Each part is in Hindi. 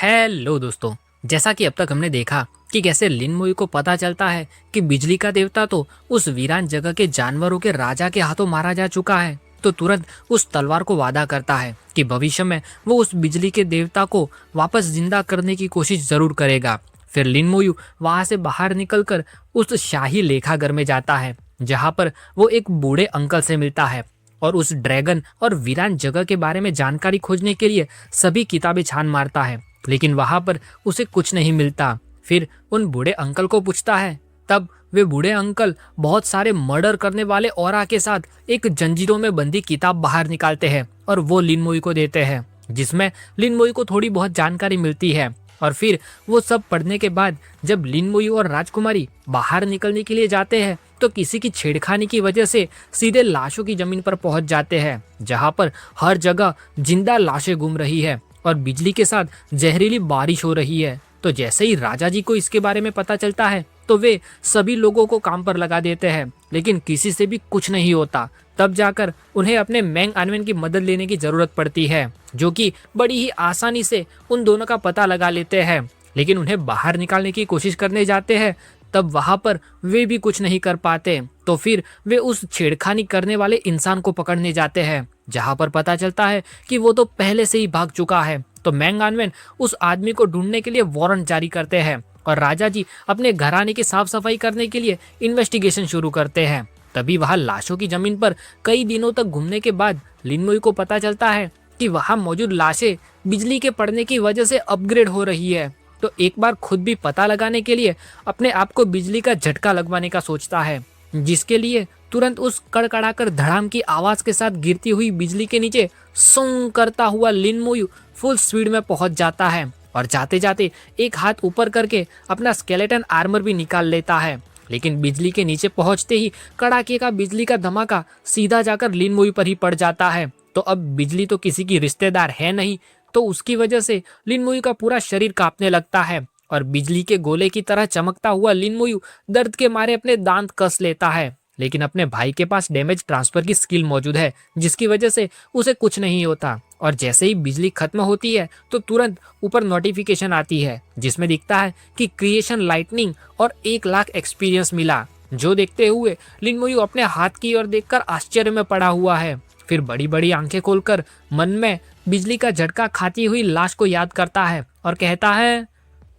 हेलो दोस्तों। जैसा कि अब तक हमने देखा कि कैसे लिन मोई को पता चलता है कि बिजली का देवता तो उस वीरान जगह के जानवरों के राजा के हाथों मारा जा चुका है, तो तुरंत उस तलवार को वादा करता है कि भविष्य में वो उस बिजली के देवता को वापस जिंदा करने की कोशिश जरूर करेगा। फिर लिन मोयू वहां से बाहर निकलकर उस शाही लेखागर में जाता है, जहां पर वो एक बूढ़े अंकल से मिलता है और उस ड्रैगन और वीरान जगह के बारे में जानकारी खोजने के लिए सभी किताबें छान मारता है, लेकिन वहां पर उसे कुछ नहीं मिलता। फिर उन बूढ़े अंकल को पूछता है, तब वे बूढ़े अंकल बहुत सारे मर्डर करने वाले औरा के साथ एक जंजीरों में बंदी किताब बाहर निकालते हैं और वो लिन मोई को देते हैं, जिसमें लिन मोई को थोड़ी बहुत जानकारी मिलती है। और फिर वो सब पढ़ने के बाद जब लिन मोई और राजकुमारी बाहर निकलने के लिए जाते हैं तो किसी की छेड़खानी की वजह से सीधे लाशों की जमीन पर पहुंच जाते हैं, जहां पर हर जगह जिंदा लाशें घूम रही है और बिजली के साथ जहरीली बारिश हो रही है। तो जैसे ही राजा जी को इसके बारे में पता चलता है तो वे सभी लोगों को काम पर लगा देते हैं, लेकिन किसी से भी कुछ नहीं होता। तब जाकर उन्हें अपने मैंग आनवेन की मदद लेने की जरूरत पड़ती है, जो कि बड़ी ही आसानी से उन दोनों का पता लगा लेते हैं। लेकिन उन्हें बाहर निकालने की कोशिश करने जाते हैं, तब वहां पर वे भी कुछ नहीं कर पाते। तो फिर वे उस छेड़खानी करने वाले इंसान को पकड़ने जाते हैं, जहां पर पता चलता है कि वो तो पहले से ही भाग चुका है। तो मैंग आनवेन उस आदमी को ढूंढने के लिए वारंट जारी करते हैं और राजा जी अपने घराने की साफ सफाई करने के लिए इन्वेस्टिगेशन शुरू करते हैं। तभी वहां लाशों की जमीन पर कई दिनों तक घूमने के बाद लिन मोई को पता चलता है कि वहां मौजूद लाशें बिजली के पड़ने की वजह से अपग्रेड हो रही है। तो एक बार खुद भी पता लगाने के लिए अपने आप को बिजली का झटका लगवाने का सोचता है, जिसके लिए तुरंत उस कड़कड़ाकर धड़ाम की आवाज के साथ गिरती हुई बिजली के नीचे सोंग करता हुआ लिन मोयू फुल स्पीड में पहुंच जाता है और जाते जाते एक हाथ ऊपर करके अपना स्केलेटन आर्मर भी निकाल लेता है। लेकिन बिजली के नीचे पहुंचते ही कड़ाके का बिजली का धमाका सीधा जाकर लिन मोयू पर ही पड़ जाता है। तो अब बिजली तो किसी की रिश्तेदार है नहीं, तो उसकी वजह से लिन मोयू का पूरा शरीर कांपने लगता है और बिजली के गोले की तरह चमकता हुआ लिन मोयू दर्द के मारे अपने दांत कस लेता है। लेकिन अपने भाई के पास डैमेज ट्रांसफर की स्किल मौजूद है, जिसकी वजह से उसे कुछ नहीं होता। और जैसे ही बिजली खत्म होती है तो तुरंत ऊपर नोटिफिकेशन आती है, जिसमें दिखता है कि क्रिएशन लाइटनिंग और 1 लाख एक्सपीरियंस मिला। जो देखते हुए लिन मोयू अपने हाथ की ओर देखकर आश्चर्य में पड़ा हुआ है। फिर बड़ी बड़ी आंखें खोलकर मन में बिजली का झटका खाती हुई लाश को याद करता है और कहता है,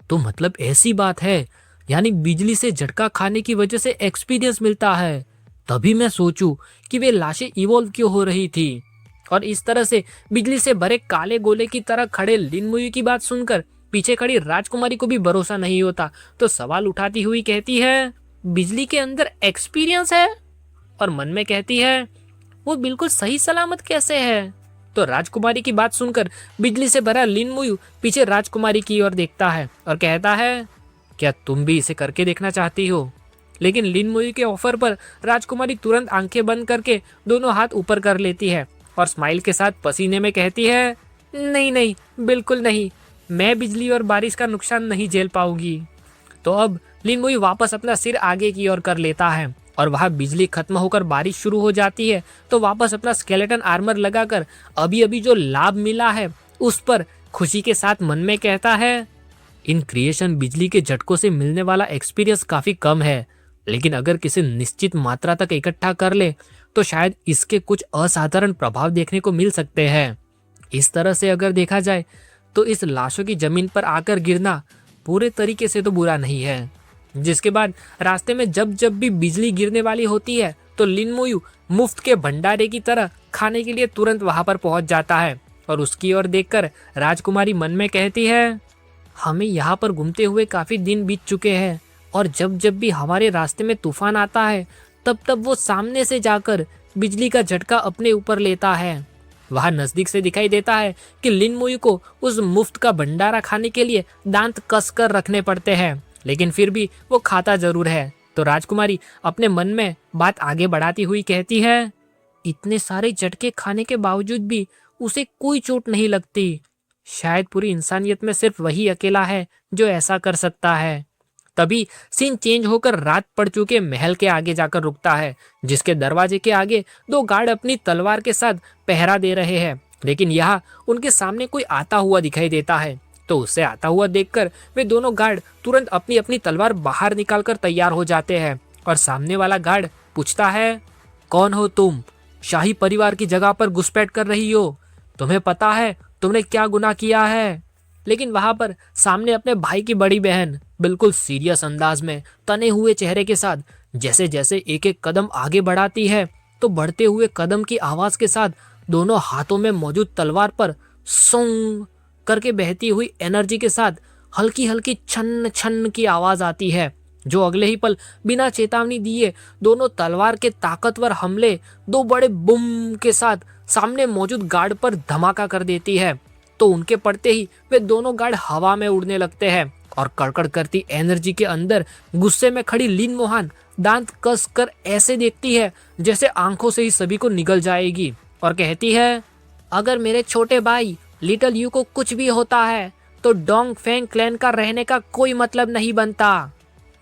तो मतलब ऐसी बात है, यानी बिजली से झटका खाने की वजह से एक्सपीरियंस मिलता है। तभी मैं सोचूं कि वे लाशें इवॉल्व क्यों हो रही थी। और इस तरह से बिजली से भरे काले गोले की तरह खड़े लिन मोयू की बात सुनकर पीछे खड़ी राजकुमारी को भी भरोसा नहीं होता, तो सवाल उठाती हुई कहती है, बिजली के अंदर एक्सपीरियंस है? और मन में कहती है, वो बिल्कुल सही सलामत कैसे है? तो राजकुमारी की बात सुनकर बिजली से भरा लिन मोयू पीछे राजकुमारी की ओर देखता है और कहता है, क्या तुम भी इसे करके देखना चाहती हो? लेकिन लिन मोयू के ऑफर पर राजकुमारी तुरंत आंखें बंद करके दोनों हाथ ऊपर कर लेती है और स्माइल के साथ पसीने में कहती है, नहीं नहीं, बिल्कुल नहीं, मैं बिजली और बारिश का नुकसान नहीं झेल पाऊंगी। तो अब लिन मोयू वापस अपना सिर आगे की ओर कर लेता है और वहां बिजली खत्म होकर बारिश शुरू हो जाती है। तो वापस अपना स्केलेटन आर्मर लगाकर अभी अभी जो लाभ मिला है उस पर खुशी के साथ मन में कहता है, इन क्रिएशन बिजली के झटकों से मिलने वाला एक्सपीरियंस काफी कम है, लेकिन अगर किसी निश्चित मात्रा तक इकट्ठा कर ले तो शायद इसके कुछ असाधारण प्रभाव देखने को मिल सकते हैं। इस तरह से अगर देखा जाए तो इस लाशों की जमीन पर आकर गिरना पूरे तरीके से तो बुरा नहीं है। जिसके बाद रास्ते में जब जब भी बिजली गिरने वाली होती है तो लिन मोयू मुफ्त के भंडारे की तरह खाने के लिए तुरंत वहां पर पहुंच जाता है और उसकी ओर देखकर राजकुमारी मन में कहती है, हमें यहाँ पर घूमते हुए काफी दिन बीत चुके हैं और जब जब भी हमारे रास्ते में तूफान आता है तब तब वो सामने से जाकर बिजली का झटका अपने ऊपर लेता है। वहां नजदीक से दिखाई देता है कि लिन मोयू को उस मुफ्त का भंडारा खाने के लिए दांत कस कर रखने पड़ते हैं, लेकिन फिर भी वो खाता जरूर है। तो राजकुमारी अपने मन में बात आगे बढ़ाती हुई कहती है, इतने सारे झटके खाने के बावजूद भी उसे कोई चोट नहीं लगती। शायद पूरी इंसानियत में सिर्फ वही अकेला है जो ऐसा कर सकता है। तभी सीन चेंज होकर रात पड़ चुके महल के आगे जाकर रुकता है, जिसके दरवाजे के आगे 2 गार्ड अपनी तलवार के साथ पहरा दे रहे हैं। लेकिन यहाँ उनके सामने कोई आता हुआ दिखाई देता है, तो उससे आता हुआ देखकर वे दोनों गार्ड तुरंत अपनी अपनी तलवार बाहर निकालकर तैयार हो जाते हैं और सामने वाला गार्ड पूछता है, कौन हो तुम? शाही परिवार की जगह पर घुसपैठ कर रही हो? तुम्हें पता है तुमने क्या गुनाह किया है? लेकिन वहां पर सामने अपने भाई की बड़ी बहन बिल्कुल सीरियस अंदाज में तने हुए चेहरे के साथ जैसे जैसे एक एक कदम आगे बढ़ाती है, तो बढ़ते हुए कदम की आवाज के साथ दोनों हाथों में मौजूद तलवार पर सोंग करके बहती हुई एनर्जी के साथ हल्की हल्की छन छन की आवाज आती है, जो अगले ही पल बिना चेतावनी दिए दोनों तलवार के ताकतवर हमले दो बड़े बुम के साथ सामने मौजूद गार्ड पर धमाका कर देती है। तो उनके पड़ते ही वे दोनों गार्ड हवा में उड़ने लगते हैं और कड़कड़ करती एनर्जी के अंदर गुस्से में खड़ी लिन मोहन दांत कस कर ऐसे देखती है जैसे आंखों से ही सभी को निगल जाएगी और कहती है, अगर मेरे छोटे भाई लिटिल यू को कुछ भी होता है तो डोंग फेंग क्लैन का रहने का कोई मतलब नहीं बनता।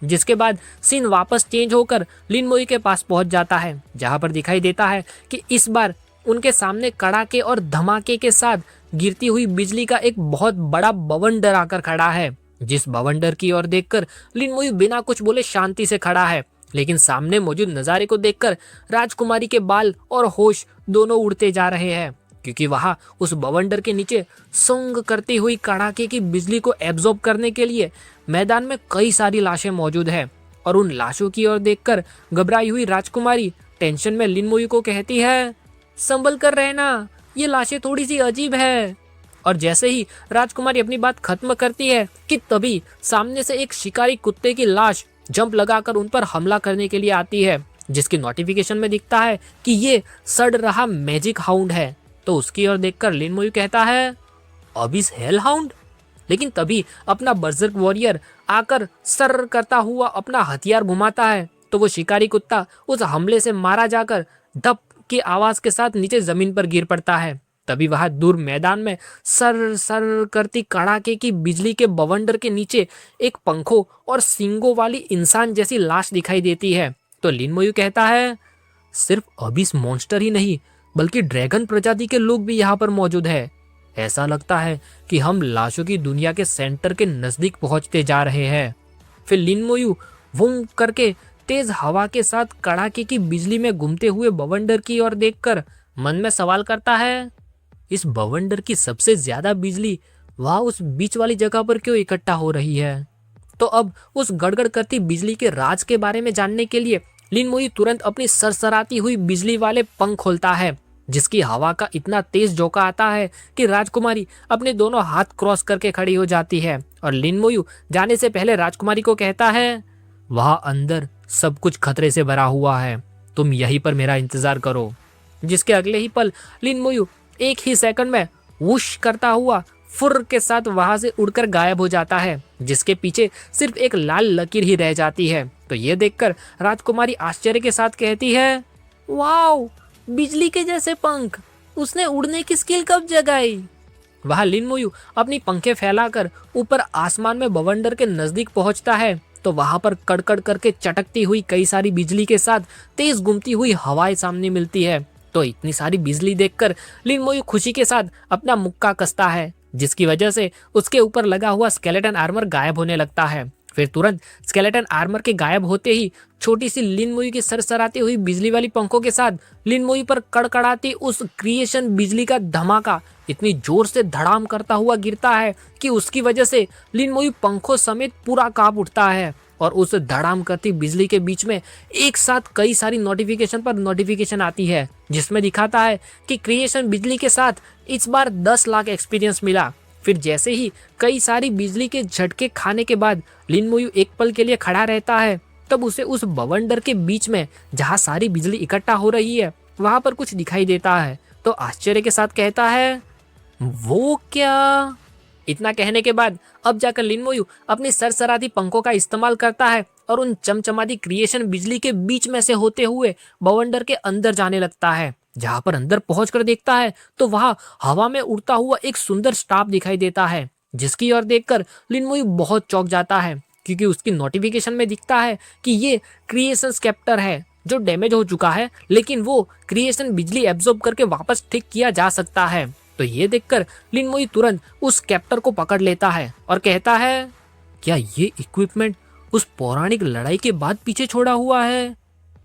जिसके बाद सीन वापस चेंज होकर लिन मोई के पास पहुंच जाता है, जहां पर दिखाई देता है कि इस बार उनके सामने कड़ाके और धमाके के साथ गिरती हुई बिजली का एक बहुत बड़ा बवंडर आकर खड़ा है। जिस बवंडर की ओर देखकर लिन मोई बिना कुछ बोले शांति से खड़ा है, लेकिन सामने मौजूद नजारे को देखकर राजकुमारी के बाल और होश दोनों उड़ते जा रहे हैं, क्योंकि वहां उस बवंडर के नीचे सुंग करती हुई कड़ाके की बिजली को एब्जॉर्ब करने के लिए मैदान में कई सारी लाशें मौजूद है। और उन लाशों की ओर देखकर घबराई हुई राजकुमारी टेंशन में लिन मोई को कहती है, संभल कर रहना, ये लाशें थोड़ी सी अजीब है। और जैसे ही राजकुमारी अपनी बात खत्म करती है कि तभी सामने से एक शिकारी कुत्ते की लाश जंप लगाकर उन पर हमला करने के लिए आती है, जिसकी नोटिफिकेशन में दिखता है कि ये सड़ रहा मैजिक हाउंड है। तो उसकी ओर देखकर लिन मोई कहता है, अबिस हेल हाउंड। लेकिन तभी अपना बर्जर्क वॉरियर आकर सर करता हुआ अपना हथियार घुमाता है, तो वो शिकारी कुत्ता उस हमले से मारा जाकर धप की आवाज के साथ नीचे जमीन पर गिर पड़ता है। तभी वहां दूर मैदान में सर सर करती कड़ाके की बिजली के बवंडर के नीचे एक पंखों और सींगों वाली इंसान जैसी लाश दिखाई देती है। तो लिन मोई कहता है, सिर्फ अबिस मॉन्स्टर ही नहीं बल्कि ड्रैगन प्रजाति के लोग भी यहाँ पर मौजूद है। ऐसा लगता है कि हम लाशों की दुनिया के सेंटर के नजदीक पहुंचते जा रहे हैं। फिर लिन मोई वूम करके तेज हवा के साथ कड़ाके की बिजली में घूमते हुए बवंडर की ओर देखकर मन में सवाल करता है, इस बवंडर की सबसे ज्यादा बिजली वहां उस बीच वाली जगह पर क्यों इकट्ठा हो रही है? तो अब उस गड़गड़ करती बिजली के राज के बारे में जानने के लिए लिन मोई तुरंत अपनी सरसराती हुई बिजली वाले पंख खोलता है, जिसकी हवा का इतना तेज झोंका आता है कि राजकुमारी अपने दोनों हाथ क्रॉस करके खड़ी हो जाती है। और लिन मोई जाने से पहले राजकुमारी को कहता है, वहां अंदर सब कुछ खतरे से भरा हुआ है, तुम यहीं पर मेरा इंतजार करो। जिसके अगले ही पल लिन मोई एक ही सेकंड में वुश करता हुआ फुर के साथ वहां से उड़कर गायब हो जाता है, जिसके पीछे सिर्फ एक लाल लकीर ही रह जाती है। तो ये देखकर राजकुमारी आश्चर्य के साथ कहती है, वाओ, बिजली के जैसे पंख, उसने उड़ने की स्किल कब जगाई? वहां लिन मोई अपनी पंखे फैलाकर ऊपर आसमान में बवंडर के नजदीक पहुंचता है, तो वहां पर कड़कड़ करके चटकती हुई कई सारी बिजली के साथ तेज घूमती हुई हवाएं सामने मिलती है। तो इतनी सारी बिजली देखकर लिन मोई खुशी के साथ अपना मुक्का कसता है, जिसकी वजह से उसके ऊपर लगा हुआ स्केलेटन आर्मर गायब होने लगता है। फिर तुरंत स्केलेटन आर्मर के गायब होते ही छोटी सी लिन मोई की सरसराती हुई बिजली वाली पंखों के साथ लिन मोई पर कड़कड़ाती उस क्रिएशन बिजली का धमाका इतनी जोर से धड़ाम करता हुआ गिरता है कि उसकी वजह से लिन मोई पंखों समेत पूरा कांप उठता है। और उस धड़ाम करती बिजली के बीच में एक साथ कई सारी नोटिफिकेशन पर नोटिफिकेशन आती है, जिसमें दिखाता है कि क्रिएशन बिजली के साथ इस बार 10 लाख एक्सपीरियंस मिला। फिर जैसे ही कई सारी बिजली के झटके खाने के बाद लिन मोई एक पल के लिए खड़ा रहता है, तब उसे उस बवंडर के बीच में जहां सारी बिजली इकट्ठा हो रही है वहां पर कुछ दिखाई देता है। तो आश्चर्य के साथ कहता है, वो क्या? इतना कहने के बाद अब जाकर लिन मोई अपनी सरसराती पंखों का इस्तेमाल करता है और उन चमचमाती क्रिएशन बिजली के बीच में से होते हुए बवंडर के अंदर जाने लगता है। जहां पर अंदर पहुंचकर देखता है तो वहां हवा में उड़ता हुआ एक सुंदर स्टाफ दिखाई देता है, जिसकी ओर देखकर लिन मोई बहुत चौंक जाता है, क्योंकि उसकी नोटिफिकेशन में दिखता है कि ये क्रिएशन स्केप्टर है जो डैमेज हो चुका है, लेकिन वो क्रिएशन बिजली एब्जॉर्ब करके वापस ठीक किया जा सकता है। तो ये देखकर लिन मोई तुरंत उस कैप्टर को पकड़ लेता है और कहता है, क्या ये इक्विपमेंट उस पौराणिक लड़ाई के बाद पीछे छोड़ा हुआ है?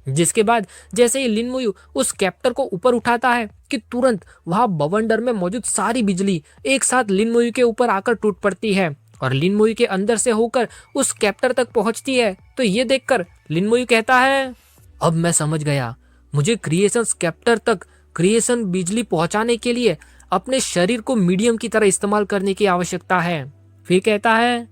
जिसके बाद जैसे ही लिन मोयू उस कैप्टर को ऊपर उठाता है कि तुरंत वहां बवंडर में मौजूद सारी बिजली एक साथ लिन मोयू के ऊपर आकर टूट पड़ती है और लिन मोयू के अंदर से होकर उस कैप्टर तक पहुंचती है। तो ये देखकर लिन मोयू कहता है, अब मैं समझ गया, मुझे क्रिएशन कैप्टर तक क्रिएशन बिजली पहुंचाने के लिए अपने शरीर को मीडियम की तरह इस्तेमाल करने की आवश्यकता है। फिर कहता है,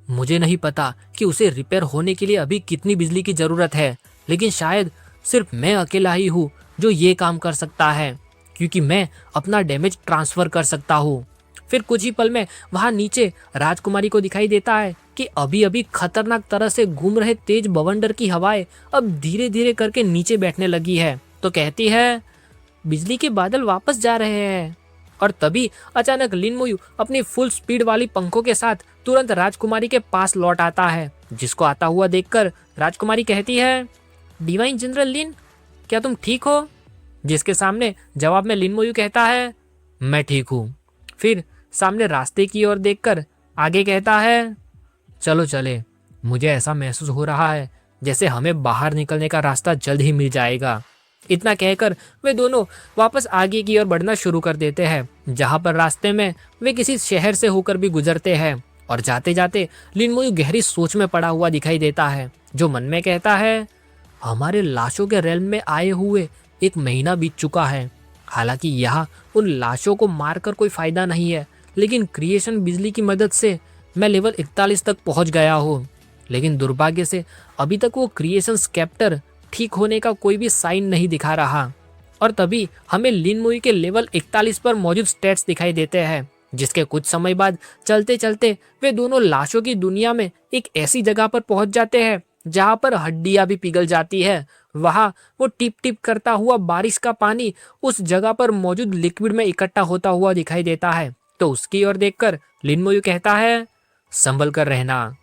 मुझे नहीं पता कि उसे रिपेयर होने के लिए अभी कितनी बिजली की जरूरत है, लेकिन शायद सिर्फ मैं अकेला ही हूँ जो ये काम कर सकता है, क्योंकि मैं अपना डैमेज ट्रांसफर कर सकता हूँ। फिर कुछ ही पल में वहां नीचे राजकुमारी को दिखाई देता है कि अभी अभी खतरनाक तरह से घूम रहे तेज बवंडर की हवाएं अब धीरे धीरे करके नीचे बैठने लगी है। तो कहती है, बिजली के बादल वापस जा रहे हैं। और तभी अचानक लिन मोयू अपनी फुल स्पीड वाली पंखों के साथ तुरंत राजकुमारी के पास लौट आता है, जिसको आता हुआ देखकर राजकुमारी कहती है, डिवाइन जनरल लिन, क्या तुम ठीक हो? जिसके सामने जवाब में लिन मोयू कहता है, मैं ठीक हूँ। फिर सामने रास्ते की ओर देखकर आगे कहता है, चलो चले, मुझे ऐसा महसूस हो रहा है जैसे हमें बाहर निकलने का रास्ता जल्द ही मिल जाएगा। इतना कहकर वे दोनों वापस आगे की ओर बढ़ना शुरू कर देते हैं, जहां पर रास्ते में वे किसी शहर से होकर भी गुजरते हैं। और जाते जाते लिन मोयू गहरी सोच में पड़ा हुआ दिखाई देता है, जो मन में कहता है, हमारे लाशों के रेल में आए हुए 1 महीना बीत चुका है। हालांकि यहाँ उन लाशों को मारकर कोई फायदा नहीं है, लेकिन क्रिएशन बिजली की मदद से मैं लेवल 41 तक पहुंच गया हूँ। लेकिन दुर्भाग्य से अभी तक वो क्रिएशन कैप्टर ठीक होने का कोई भी साइन नहीं दिखा रहा। और तभी हमें लिन मोयू के लेवल 41 पर मौजूद स्टेट्स दिखाई देते हैं, जिसके कुछ समय बाद चलते चलते वे दोनों लाशों की दुनिया में एक ऐसी जगह पर पहुंच जाते हैं जहां पर हड्डियां भी पिघल जाती है। वहां वो टिप टिप करता हुआ बारिश का पानी उस जगह पर मौजूद लिक्विड में इकट्ठा होता हुआ दिखाई देता है। तो उसकी ओर देखकर लिन मोयू कहता है, संभल कर रहना।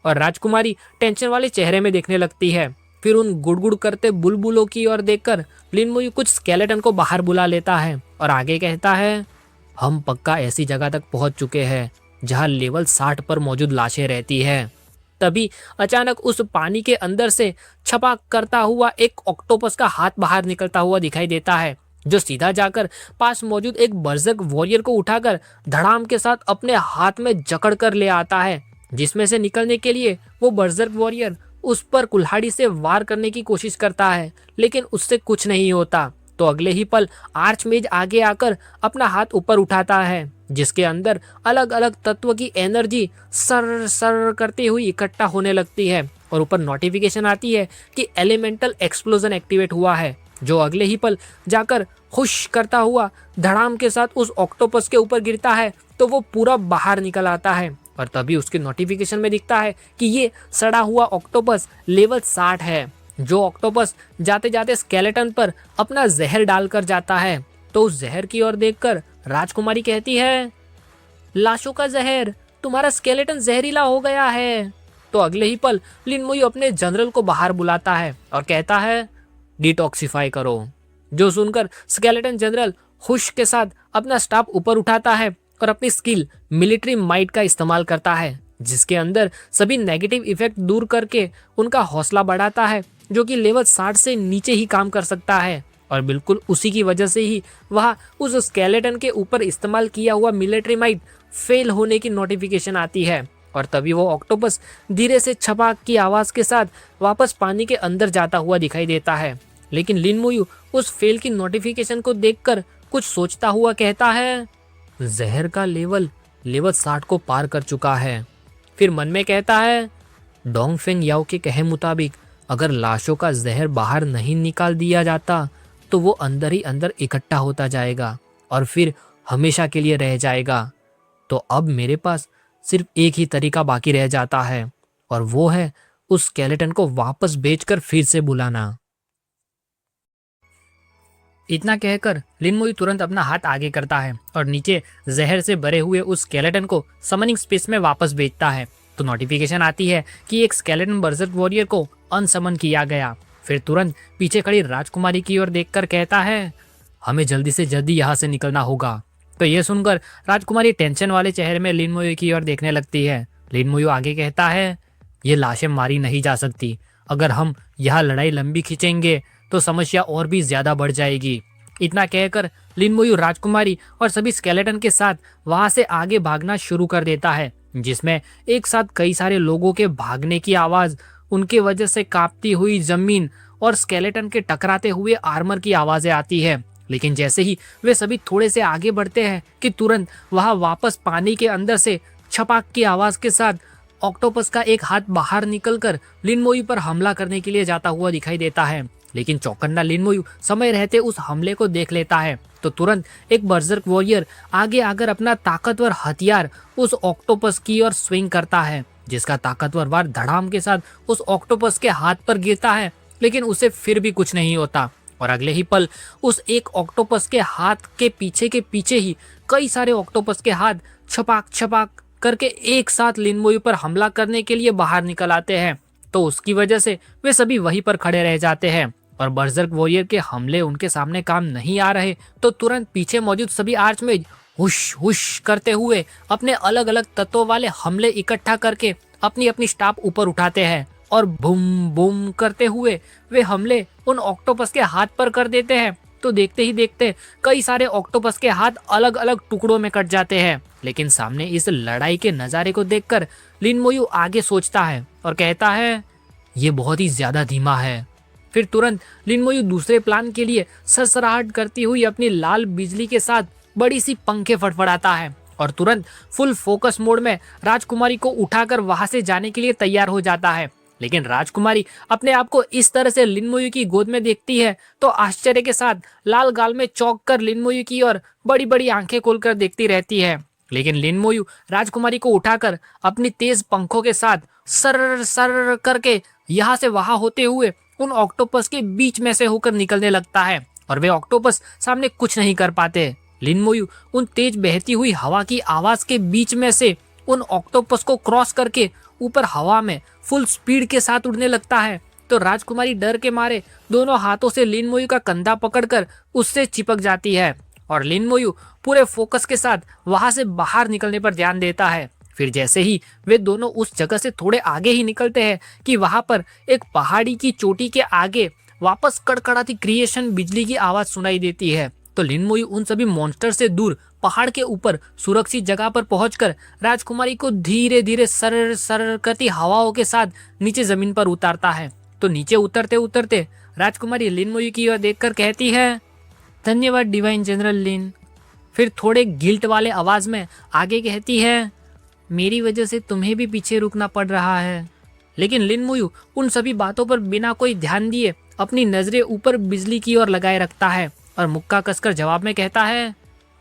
और राजकुमारी टेंशन वाले चेहरे में देखने लगती है। फिर उन गुड़गुड़ करते बुलबुलों की ओर देखकर लिन मोयू कुछ स्केलेटन को बाहर बुला लेता है और आगे कहता है, हम पक्का ऐसी जगह तक पहुंच चुके हैं जहां लेवल 60 पर मौजूद लाशें रहती है। तभी अचानक उस पानी के अंदर से छपाक करता हुआ एक ऑक्टोपस का हाथ बाहर निकलता हुआ दिखाई देता है, जो सीधा जाकर पास मौजूद एक बर्जर्क वॉरियर को उठाकर धड़ाम के साथ अपने हाथ में जकड़ कर ले आता है। जिसमें से निकलने के लिए वो बर्जर्क वॉरियर उस पर कुल्हाड़ी से वार करने की कोशिश करता है, लेकिन उससे कुछ नहीं होता। तो अगले ही पल आर्चमेज आगे आकर अपना हाथ ऊपर उठाता है, जिसके अंदर अलग अलग तत्व की एनर्जी सर सर करती हुई इकट्ठा होने लगती है और ऊपर नोटिफिकेशन आती है कि एलिमेंटल एक्सप्लोजन एक्टिवेट हुआ है, जो अगले ही पल जाकर खुश करता हुआ धड़ाम के साथ उस ऑक्टोपस के ऊपर गिरता है। तो वो पूरा बाहर निकल आता है और तभी उसके नोटिफिकेशन में दिखता है कि ये सड़ा हुआ ऑक्टोपस लेवल 60 है, जो ऑक्टोपस जाते जाते स्केलेटन पर अपना जहर डालकर जाता है। तो उस जहर की ओर देखकर राजकुमारी कहती है, लाशों का जहर, तुम्हारा स्केलेटन जहरीला हो गया है। तो अगले ही पल लिन मोयू अपने जनरल को बाहर बुलाता है और कहता है, डिटॉक्सिफाई करो। जो सुनकर स्केलेटन जनरल खुश के साथ अपना स्टाफ ऊपर उठाता है और अपनी स्किल मिलिट्री माइट का इस्तेमाल करता है, जिसके अंदर सभी नेगेटिव इफेक्ट दूर करके उनका हौसला बढ़ाता है, जो कि लेवल 60 से नीचे ही काम कर सकता है। और बिल्कुल उसी की वजह से ही वह उस स्केलेटन के ऊपर इस्तेमाल किया हुआ मिलिट्री माइट फेल होने की नोटिफिकेशन आती है। और तभी वो ऑक्टोपस धीरे से छपाक की आवाज के साथ वापस पानी के अंदर जाता हुआ दिखाई देता है। लेकिन लिन मोयू उस फेल की नोटिफिकेशन को देखकर कुछ सोचता हुआ कहता है, जहर का लेवल 60 को पार कर चुका है। फिर मन में कहता है, डोंगफेंग याओ के कहे मुताबिक अगर लाशों का जहर बाहर नहीं निकाल दिया जाता तो वो अंदर ही अंदर इकट्ठा होता जाएगा और फिर हमेशा के लिए रह जाएगा। तो अब मेरे पास सिर्फ एक ही तरीका बाकी रह जाता है, और वो है उस स्केलेटन को वापस बेचकर फिर से बुलाना। इतना कहकर लिन मोयू तुरंत अपना हाथ आगे करता है और नीचे जहर से भरे हुए उस स्केलेटन को समनिंग स्पेस में वापस भेजता है। तो नोटिफिकेशन आती है कि एक स्केलेटन बर्जर्क वॉरियर को अनसमन किया गया। फिर तुरंत पीछे खड़ी राजकुमारी की ओर देखकर कहता है, हमें जल्दी से जल्दी यहाँ से निकलना होगा। तो ये सुनकर राजकुमारी टेंशन वाले चेहरे में लिन मोयू की ओर देखने लगती है। लिन मोयू आगे कहता है, ये लाशें मारी नहीं जा सकती। अगर हम यह लड़ाई लंबी खींचेंगे तो समस्या और भी ज्यादा बढ़ जाएगी। इतना कहकर लिन मोयू राजकुमारी और सभी स्केलेटन के साथ वहां से आगे भागना शुरू कर देता है, जिसमें एक साथ कई सारे लोगों के भागने की आवाज, उनके वजह से कांपती हुई जमीन और स्केलेटन के टकराते हुए आर्मर की आवाजें आती है। लेकिन जैसे ही वे सभी थोड़े से आगे बढ़ते हैं कि तुरंत वहां वापस पानी के अंदर से छपाक की आवाज के साथ ऑक्टोपस का एक हाथ बाहर निकलकर लिन मोयू पर हमला करने के लिए जाता हुआ दिखाई देता है। लेकिन चौकन्ना लिन मोयू समय रहते उस हमले को देख लेता है, तो तुरंत एक बर्जर्क वॉरियर आगे आकर अपना ताकतवर हथियार उस ऑक्टोपस की ओर स्विंग करता है, जिसका ताकतवर वार धड़ाम के साथ उस ऑक्टोपस के हाथ पर गिरता है। लेकिन उसे फिर भी कुछ नहीं होता और अगले ही पल उस एक ऑक्टोपस के हाथ के पीछे ही कई सारे ऑक्टोपस के हाथ छपाक छपाक करके एक साथ लिन मोयू पर हमला करने के लिए बाहर निकल आते हैं। तो उसकी वजह से वे सभी वहीं पर खड़े रह जाते हैं और बर्जर्क वॉरियर के हमले उनके सामने काम नहीं आ रहे, तो तुरंत पीछे मौजूद सभी आर्चमेज हुश हुश करते हुए अपने अलग अलग तत्वों वाले हमले इकट्ठा करके अपनी अपनी स्टाफ ऊपर उठाते हैं और बूम बूम करते हुए वे हमले उन ऑक्टोपस के हाथ पर कर देते हैं। तो देखते ही देखते कई सारे ऑक्टोपस के हाथ अलग अलग टुकड़ों में कट जाते हैं। लेकिन सामने इस लड़ाई के नजारे को देखकर लिन मोयू आगे सोचता है और कहता है, ये बहुत ही ज्यादा धीमा है। फिर तुरंत लिन मोयू दूसरे प्लान के लिए सरसराहट करती हुई अपनी लाल बिजली के साथ बड़ी सी पंखे फड़फड़ाता है और तुरंत फुल फोकस मोड में राजकुमारी को उठाकर वहां से जाने के लिए तैयार हो जाता है। लेकिन राजकुमारी अपने आप को इस तरह से लिन मोयू की गोद में देखती है तो आश्चर्य के साथ लाल गाल में चौंक कर लिन मोयू की और बड़ी बड़ी आंखें खोलकर देखती रहती है। लेकिन लिन मोयू राजकुमारी को उठाकर अपनी तेज पंखों के साथ सर सर करके यहाँ से वहां होते हुए उन ऑक्टोपस के बीच में से होकर निकलने लगता है और वे ऑक्टोपस सामने कुछ नहीं कर पाते। लिन मोयू उन तेज बहती हुई हवा की आवाज के बीच में से उन ऑक्टोपस को क्रॉस करके ऊपर हवा में फुल स्पीड के साथ उड़ने लगता है। तो राजकुमारी डर के मारे दोनों हाथों से लिन मोयू का कंधा पकड़कर उससे चिपक जाती है और लिन मोयू पूरे फोकस के साथ वहां से बाहर निकलने पर ध्यान देता है। फिर जैसे ही वे दोनों उस जगह से थोड़े आगे ही निकलते हैं कि वहां पर एक पहाड़ी की चोटी के आगे वापस कड़कड़ाती क्रिएशन बिजली की आवाज सुनाई देती है। तो लिन मोयू उन सभी मॉन्स्टर से दूर पहाड़ के ऊपर सुरक्षित जगह पर पहुंचकर राजकुमारी को धीरे धीरे सर सर करती हवाओं के साथ नीचे जमीन पर उतारता है। तो नीचे उतरते उतरते राजकुमारी लिन मोयू की ओर देखकर कहती है, धन्यवाद डिवाइन जनरल लिन। फिर थोड़े गिल्ट वाले आवाज में आगे कहती है, मेरी वजह से तुम्हें भी पीछे रुकना पड़ रहा है। लेकिन लिन मोयू उन सभी बातों पर बिना कोई ध्यान दिए अपनी नजरें ऊपर बिजली की ओर लगाए रखता है और मुक्का कसकर जवाब में कहता है,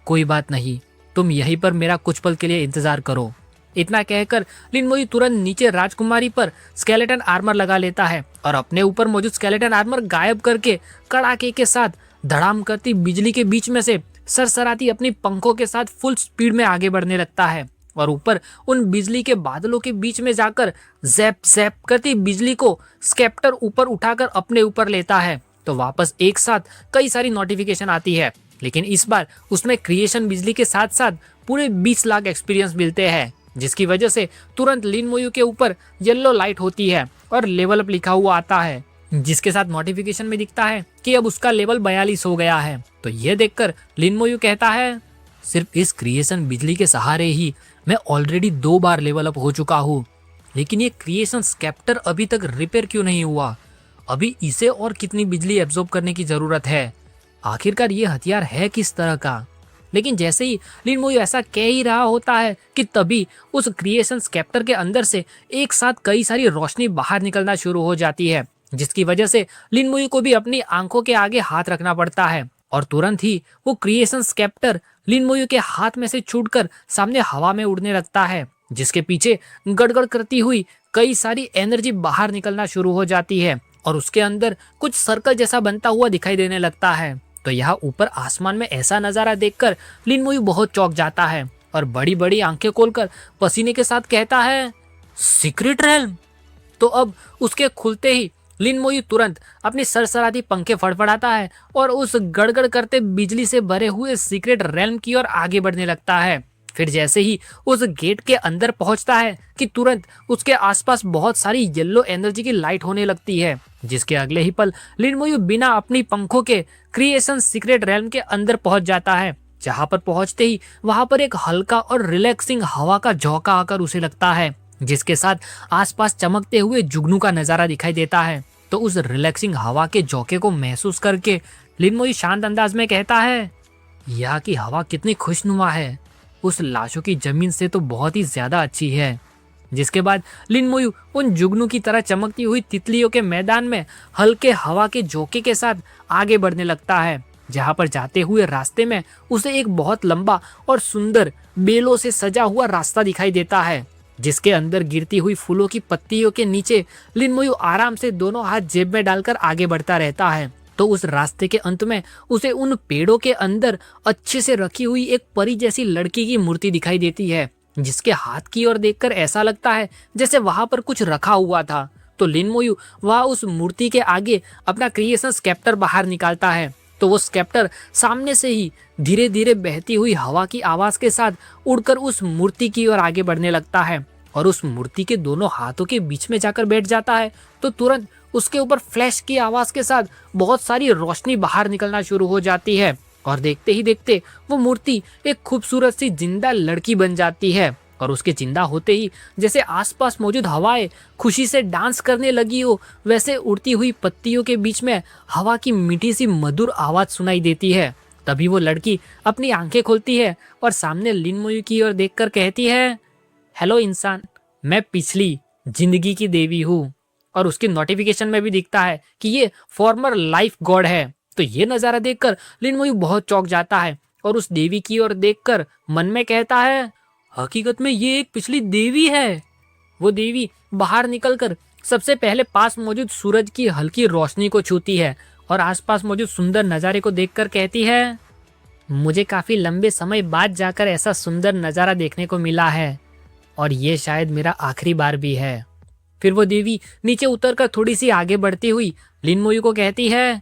कोई बात नहीं, तुम यहीं पर मेरा कुछ पल के लिए इंतजार करो। इतना कहकर लिन मोयू तुरंत नीचे राजकुमारी पर स्केलेटन आर्मर लगा लेता है और अपने ऊपर मौजूद स्केलेटन आर्मर गायब करके कड़ाके के साथ धड़ाम करती बिजली के बीच में से सरसराती अपनी पंखों के साथ फुल स्पीड में आगे बढ़ने लगता है और ऊपर उन बिजली के बादलों के बीच में जाकर जैप जैप करती बिजली को स्केप्टर ऊपर उठाकर अपने ऊपर लेता है। तो वापस एक साथ कई सारी नोटिफिकेशन आती है, लेकिन इस बार उसमें क्रिएशन बिजली के साथ साथ पूरे 20 लाख एक्सपीरियंस मिलते हैं, जिसकी वजह से तुरंत लिन मोयू के ऊपर येलो लाइट होती है और लेवल अप लिखा हुआ आता है, जिसके साथ नोटिफिकेशन में दिखता है कि अब उसका लेवल 42 हो गया है। तो यह देखकर लिन मोयू कहता है, सिर्फ इस क्रिएशन बिजली के सहारे ही मैं ऑलरेडी 2 बार लेवल अप हो चुका हूँ, लेकिन ये क्रिएशन स्केप्टर अभी तक रिपेयर क्यों नहीं हुआ? अभी इसे और कितनी बिजली एब्जॉर्ब करने की जरूरत है? आखिरकार ये हथियार है किस तरह का? लेकिन जैसे ही लिन मोयू ऐसा कह ही रहा होता है कि तभी उस क्रिएशन स्केप्टर के अंदर से एक साथ कई सारी रोशनी बाहर निकलना शुरू हो जाती है, जिसकी वजह से लिन मोयू को भी अपनी आंखों के आगे हाथ रखना पड़ता है और तुरंत ही वो क्रिएशन स्केप्टर लिन मोयू के हाथ में से छूटकर सामने हवा में उड़ने लगता है, जिसके पीछे गड़गड़ करती हुई कई सारी एनर्जी बाहर निकलना शुरू हो जाती है और उसके अंदर कुछ सर्कल जैसा बनता हुआ दिखाई देने लगता है। तो यहाँ ऊपर आसमान में ऐसा नजारा देखकर लिन मोयू बहुत चौंक जाता है और बड़ी बड़ी आंखें खोलकर पसीने के साथ कहता है, सीक्रेट रेल्म। तो अब उसके खुलते ही लिन मोयू तुरंत अपनी सरसराती पंखे फड़फड़ाता है और उस गड़गड़ करते बिजली से भरे हुए सीक्रेट रेल्म की ओर आगे बढ़ने लगता है। फिर जैसे ही उस गेट के अंदर पहुंचता है कि तुरंत उसके आसपास बहुत सारी येलो एनर्जी की लाइट होने लगती है, जिसके अगले ही पल लिन मोयू बिना अपनी पंखों के क्रिएशन सीक्रेट रेल्म के अंदर पहुंच जाता है। जहां पर पहुंचते ही वहां पर एक हल्का और रिलैक्सिंग हवा का झोंका आकर उसे लगता है, जिसके साथ आसपास चमकते हुए जुगनू का नजारा दिखाई देता है। तो उस रिलैक्सिंग हवा के झोंके को महसूस करके लिन मोयू शांत अंदाज में कहता है, यहाँ की हवा कितनी खुशनुमा है, उस लाशों की जमीन से तो बहुत ही ज्यादा अच्छी है। जिसके बाद लिन मोयू उन जुगनू की तरह चमकती हुई तितलियों के मैदान में हल्के हवा के झोंके के साथ आगे बढ़ने लगता है। जहां पर जाते हुए रास्ते में उसे एक बहुत लंबा और सुंदर बेलों से सजा हुआ रास्ता दिखाई देता है, जिसके अंदर गिरती हुई फूलों की पत्तियों के नीचे लिन मोयू आराम से दोनों हाथ जेब में डालकर आगे बढ़ता रहता है। तो उस रास्ते के अंत में उसे उन पेड़ों के अंदर अच्छे से रखी हुई एक परी जैसी लड़की की मूर्ति दिखाई देती है, जिसके हाथ की ओर देखकर ऐसा लगता है जैसे वहां पर कुछ रखा हुआ था। तो लिन मोयू वह उस मूर्ति के आगे अपना क्रिएशन स्केप्टर बाहर निकालता है। तो वो स्केप्टर सामने से ही धीरे धीरे बहती हुई हवा की आवाज के साथ उड़कर उस मूर्ति की ओर आगे बढ़ने लगता है और उस मूर्ति के दोनों हाथों के बीच में जाकर बैठ जाता है। तो तुरंत उसके ऊपर फ्लैश की आवाज के साथ बहुत सारी रोशनी बाहर निकलना शुरू हो जाती है और देखते ही देखते वो मूर्ति एक खूबसूरत सी जिंदा लड़की बन जाती है। और उसके जिंदा होते ही जैसे आसपास मौजूद हवाएं खुशी से डांस करने लगी हो, वैसे उड़ती हुई पत्तियों के बीच में हवा की मीठी सी मधुर आवाज सुनाई देती है। तभी वो लड़की अपनी आंखें खोलती है और सामने लिन मोयू की ओर देखकर कहती है, हेलो इंसान, मैं पिछली जिंदगी की देवी हूँ। और उसकी नोटिफिकेशन में भी दिखता है कि ये फॉर्मर लाइफ गॉड है। तो ये नजारा देखकर लिन मोयू बहुत चौंक जाता है और उस देवी की ओर देखकर मन में कहता है, हकीकत में ये एक पिछली देवी है। वो देवी बाहर निकलकर सबसे पहले पास मौजूद सूरज की हल्की रोशनी को छूती है और आसपास मौजूद सुंदर नजारे को देखकर कहती है, मुझे काफी लंबे समय बाद जाकर ऐसा सुंदर नजारा देखने को मिला है और ये शायद मेरा आखिरी बार भी है। फिर वो देवी नीचे उतरकर थोड़ी सी आगे बढ़ती हुई लिन मोयू को कहती है,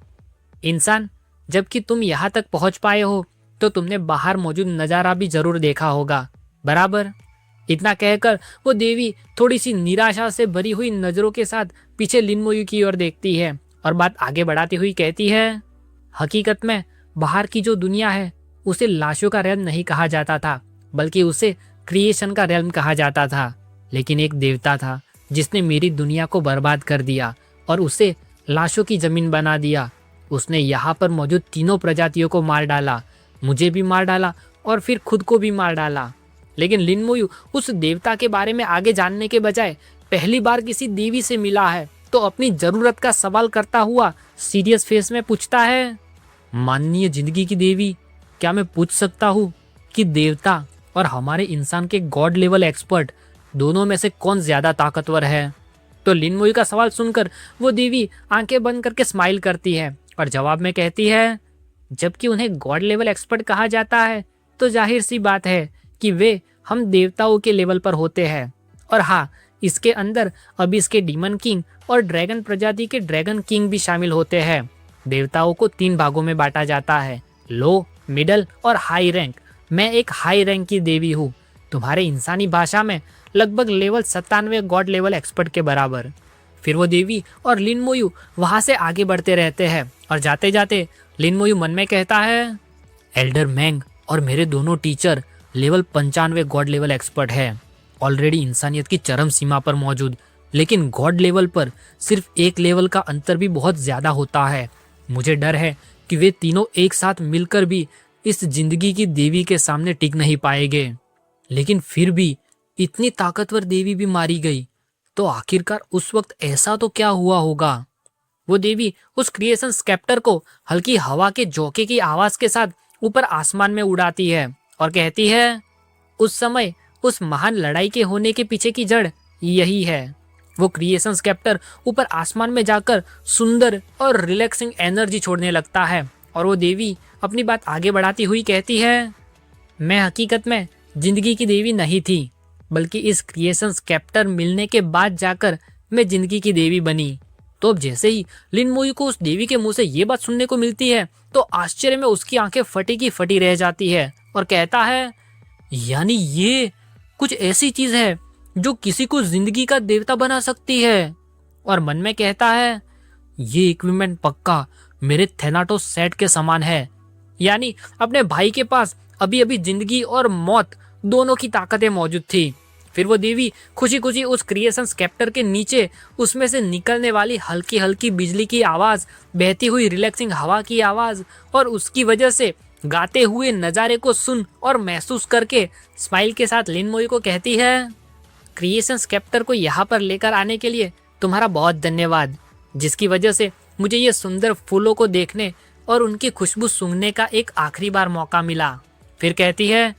इंसान, जबकि तुम यहाँ तक पहुंच पाए हो तो तुमने बाहर मौजूद नजारा भी जरूर देखा होगा, बराबर। इतना कहकर वो देवी थोड़ी सी निराशा से भरी हुई नजरों के साथ पीछे लिन मोयू की ओर देखती है और बात आगे बढ़ाती हुई कहती है, हकीकत में बाहर की जो दुनिया है उसे लाशों का रेल्म नहीं कहा जाता था, बल्कि उसे क्रिएशन का रेल्म कहा जाता था। लेकिन एक देवता था जिसने मेरी दुनिया को बर्बाद कर दिया और उसे लाशों की जमीन बना दिया। उसने यहाँ पर मौजूद तीनों प्रजातियों को मार डाला, मुझे भी मार डाला और फिर खुद को भी मार डाला। लेकिन लिन मोयू उस देवता के बारे में आगे जानने के बजाय पहली बार किसी देवी से मिला है, तो अपनी जरूरत का सवाल करता हुआ सीरियस फेस में पूछता है, माननीय जिंदगी की देवी, क्या मैं पूछ सकता हूँ कि देवता और हमारे इंसान के गॉड लेवल एक्सपर्ट दोनों में से कौन ज्यादा ताकतवर है? तो लिन मोयू का सवाल सुनकर वो देवी आंखें बंद करके स्माइल करती है और जवाब में कहती है, जबकि उन्हें गॉड लेवल एक्सपर्ट कहा जाता है तो जाहिर सी बात है कि वे हम देवताओं के लेवल पर होते हैं। और हाँ, इसके अंदर अबिस के डीमन किंग और ड्रैगन प्रजाति के ड्रैगन किंग भी शामिल होते हैं। देवताओं को 3 भागों में बांटा जाता है, लो, मिडल और हाई रैंक। मैं एक हाई रैंक की देवी हूँ, तुम्हारे इंसानी भाषा में लगभग लेवल 97 गॉड लेवल एक्सपर्ट के बराबर। फिर वो देवी और लिन मोयू वहां से आगे बढ़ते रहते हैं और जाते जाते लिन मोयू मन में कहता है, एल्डर मैंग और मेरे दोनों teacher level 95 God level expert है, ऑलरेडी इंसानियत की चरम सीमा पर मौजूद। लेकिन गॉड लेवल पर सिर्फ एक लेवल का अंतर भी बहुत ज्यादा होता है। मुझे डर है कि वे तीनों एक साथ मिलकर भी इस जिंदगी की देवी के सामने टिक नहीं पाएंगे। लेकिन फिर भी इतनी ताकतवर देवी भी मारी गई, तो आखिरकार उस वक्त ऐसा तो क्या हुआ होगा? वो देवी उस क्रिएशन स्केप्टर को हल्की हवा के झोंके की आवाज के साथ ऊपर आसमान में उड़ाती है और कहती है, उस समय उस महान लड़ाई के होने के पीछे की जड़ यही है। वो क्रिएशन स्केप्टर ऊपर आसमान में जाकर सुंदर और रिलैक्सिंग एनर्जी छोड़ने लगता है और वो देवी अपनी बात आगे बढ़ाती हुई कहती है, मैं हकीकत में जिंदगी की देवी नहीं थी, बल्कि इस क्रिएशन स्केप्टर मिलने के बाद जाकर मैं जिंदगी की देवी बनी। तो तो अब जैसे ही लिन मोयू को उस देवी के मुंह से ये बात सुनने को मिलती है तो आश्चर्य में उसकी आंखें फटी की फटी रह जाती है और कहता है, यानी ये कुछ ऐसी चीज है जो किसी को जिंदगी का देवता बना सकती है। और मन में कहता है, ये इक्विपमेंट पक्का मेरे थेनाटोस सेट के समान है, यानी अपने भाई के पास अभी अभी जिंदगी और मौत दोनों की ताकतें मौजूद थी। फिर वो देवी खुशी खुशी उस क्रिएशन स्केप्टर के नीचे उसमें से निकलने वाली हल्की हल्की बिजली की आवाज, बहती हुई रिलैक्सिंग हवा की आवाज और उसकी वजह से गाते हुए नज़ारे को सुन और महसूस करके स्माइल के साथ लिन मोई को कहती है, क्रिएशन स्केप्टर को यहाँ पर लेकर आने के लिए तुम्हारा बहुत धन्यवाद, जिसकी वजह से मुझे ये सुंदर फूलों को देखने और उनकी खुशबू सूंघने का एक आखिरी बार मौका मिला। फिर कहती है,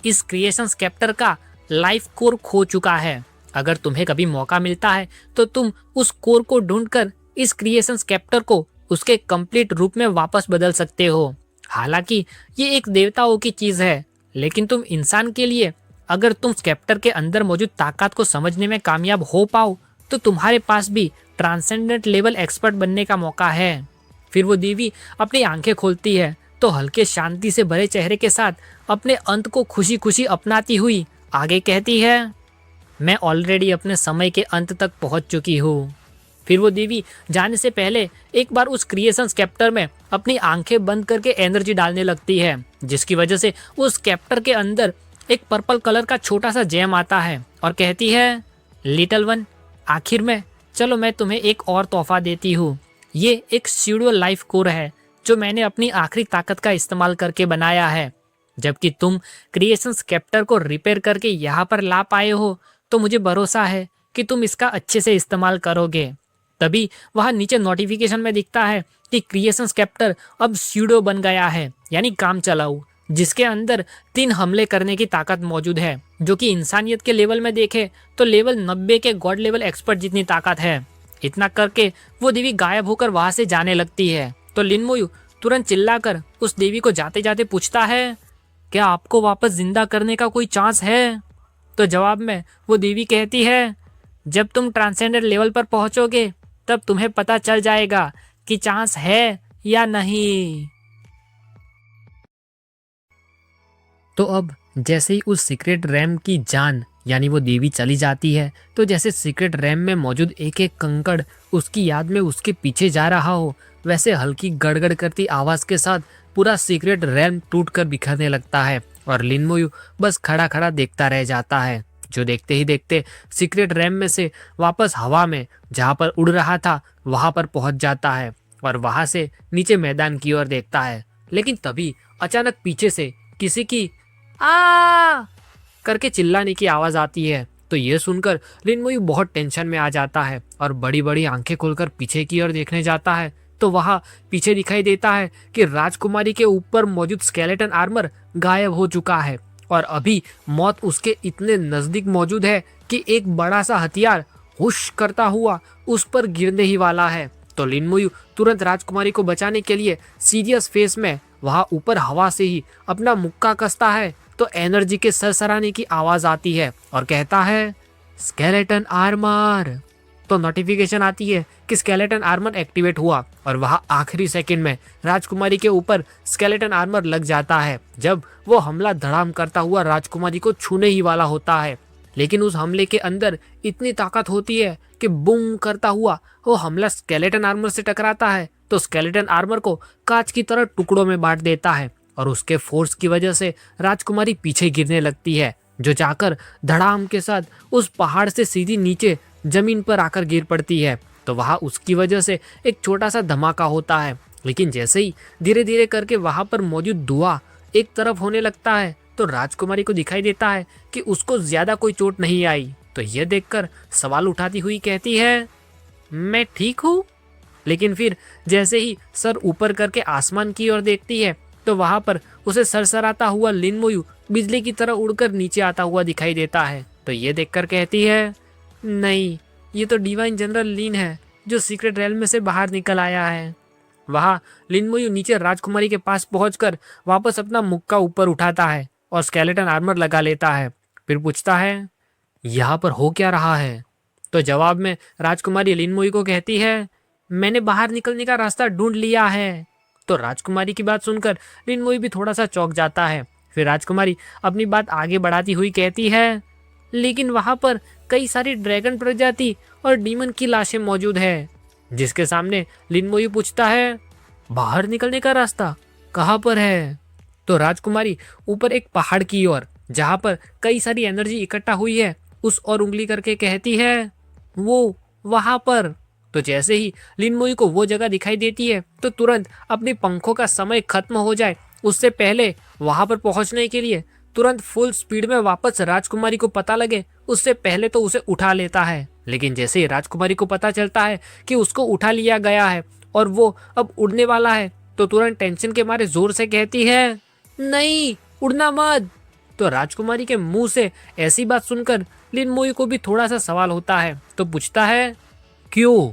इस क्रिएशन स्केप्टर का लाइफ कोर खो चुका है। अगर तुम्हें कभी मौका मिलता है तो तुम उस कोर को ढूंढकर इस क्रिएशन स्केप्टर को उसके कंप्लीट रूप में वापस बदल सकते हो। हालांकि ये एक देवताओं की चीज है, लेकिन तुम इंसान के लिए अगर तुम स्केप्टर के अंदर मौजूद ताकत को समझने में कामयाब हो पाओ तो तुम्हारे पास भी ट्रांसेंडेंट लेवल एक्सपर्ट बनने का मौका है। फिर वो देवी अपनी आंखें खोलती है तो हल्के शांति से भरे चेहरे के साथ अपने अंत को खुशी खुशी अपनाती हुई आगे कहती है, मैं ऑलरेडी अपने समय के अंत तक पहुंच चुकी हूँ। फिर वो देवी जाने से पहले एक बार उस क्रिएशन स्केप्टर में अपनी आंखें बंद करके एनर्जी डालने लगती है, जिसकी वजह से उस स्केप्टर के अंदर एक पर्पल कलर का छोटा सा जेम आता है और कहती है, लिटिल वन, आखिर में चलो मैं तुम्हें एक और तोहफा देती हूँ। ये एक स्यूडो लाइफ कोर है जो मैंने अपनी आखिरी ताकत का इस्तेमाल करके बनाया है। जबकि तुम क्रिएशन स्केप्टर को रिपेयर करके यहाँ पर ला पाए हो तो मुझे भरोसा है कि तुम इसका अच्छे से इस्तेमाल करोगे। तभी वहाँ नीचे नोटिफिकेशन में दिखता है कि क्रिएशन स्केप्टर अब स्यूडो बन गया है, यानी काम चलाऊ, जिसके अंदर 3 हमले करने की ताकत मौजूद है, जो कि इंसानियत के लेवल में देखे तो लेवल 90 के गॉड लेवल एक्सपर्ट जितनी ताकत है। इतना करके वो देवी गायब होकर वहां से जाने लगती है तो लिन मोयू तुरंत चिल्लाकर उस देवी को जाते जाते पूछता है, क्या आपको वापस जिंदा करने का कोई चांस है? तो जवाब में वो देवी कहती है, जब तुम ट्रांसेंडेंट लेवल पर पहुंचोगे तब तुम्हें पता चल जाएगा कि चांस है या नहीं। तो अब जैसे ही उस सीक्रेट रैम की जान यानी वो देवी चली जाती है तो जैसे सीक्रेट रैम में मौजूद एक एक कंकड़ उसकी याद में उसके पीछे जा रहा हो, वैसे हल्की गड़गड़ करती आवाज के साथ पूरा सीक्रेट रैम टूटकर बिखरने लगता है और लिन मोयू बस खड़ा खड़ा देखता रह जाता है, जो देखते ही देखते सीक्रेट रैम में से वापस हवा में जहाँ पर उड़ रहा था वहां पर पहुंच जाता है और वहां से नीचे मैदान की ओर देखता है। लेकिन तभी अचानक पीछे से किसी की आ करके चिल्लाने की आवाज आती है। तो ये सुनकर लिन मोयू बहुत टेंशन में आ जाता है और बड़ी बड़ी आंखें खोलकर पीछे की ओर देखने जाता है तो वहां पीछे दिखाई देता है कि राजकुमारी के ऊपर मौजूद स्केलेटन आर्मर गायब हो चुका है और अभी मौत उसके इतने नजदीक मौजूद है कि एक बड़ा सा हथियार हुश करता हुआ उस पर गिरने ही वाला है। तो लिन मोयू तुरंत राजकुमारी को बचाने के लिए सीरियस फेस में वहां ऊपर हवा से ही अपना मुक्का कसता है तो एनर्जी के सरसराने की आवाज आती है और कहता है, स्केलेटन आर्मर। तो नोटिफिकेशन आती है कि स्केलेटन आर्मर एक्टिवेट हुआ और वहां आखिरी सेकंड में राजकुमारी के ऊपर स्केलेटन आर्मर लग जाता है जब वो हमला धड़ाम करता हुआ राजकुमारी को छूने ही वाला होता है। लेकिन उस हमले के अंदर इतनी ताकत होती है कि बूम करता हुआ वो हमला स्केलेटन आर्मर से टकराता है तो स्केलेटन आर्मर को कांच की तरह टुकड़ों में बांट देता है और उसके फोर्स की वजह से राजकुमारी पीछे गिरने लगती है, जो जाकर धड़ाम के साथ उस पहाड़ से सीधी नीचे जमीन पर आकर गिर पड़ती है। तो वहां उसकी वजह से एक छोटा सा धमाका होता है, लेकिन जैसे ही धीरे धीरे करके वहां पर मौजूद धुआं एक तरफ होने लगता है तो राजकुमारी को दिखाई देता है कि उसको ज्यादा कोई चोट नहीं आई। तो यह देखकर सवाल उठाती हुई कहती है, मैं ठीक हूँ? लेकिन फिर जैसे ही सर ऊपर करके आसमान की ओर देखती है तो वहां पर उसे सरसराता हुआ लिन मोयू बिजली की तरह उड़कर नीचे आता हुआ दिखाई देता है। तो ये देखकर कहती है, नहीं, ये तो डिवाइन जनरल लिन है जो सीक्रेट रेल में से बाहर निकल आया है। वहां लिन मोयू नीचे राजकुमारी के पास पहुंचकर वापस अपना मुक्का ऊपर उठाता है और स्केलेटन आर्मर लगा लेता है। फिर पूछता है, यहाँ पर हो क्या रहा है? तो जवाब में राजकुमारी लिन मोयू को कहती है, मैंने बाहर निकलने का रास्ता ढूंढ लिया है। तो राजकुमारी की बात सुनकर लिन मोई भी थोड़ा सा चौंक जाता है। फिर राजकुमारी अपनी बात आगे बढ़ाती हुई कहती है, लेकिन वहां पर कई सारी ड्रैगन प्रजाति और डीमन की लाशें मौजूद है। जिसके सामने लिन मोई पूछता है, बाहर निकलने का रास्ता कहाँ पर है? तो राजकुमारी ऊपर एक पहाड़ की ओर, जहां पर कई सारी एनर्जी इकट्ठा हुई है, उस और उंगली करके कहती है, वो वहां पर। तो जैसे ही लिनमोई को वो जगह दिखाई देती है तो तुरंत अपने पंखों का समय खत्म हो जाए उससे पहले वहां पर पहुंचने के लिए तुरंत फुल स्पीड में वापस राजकुमारी को पता लगे उससे पहले तो उसे उठा लेता है। लेकिन जैसे ही राजकुमारी को पता चलता है कि उसको उठा लिया गया है और वो अब उड़ने वाला है तो तुरंत टेंशन के मारे जोर से कहती है, नहीं, उड़ना मत। तो राजकुमारी के मुंह से ऐसी बात सुनकर लिनमोई को भी थोड़ा सा सवाल होता है, तो पूछता है, क्यों?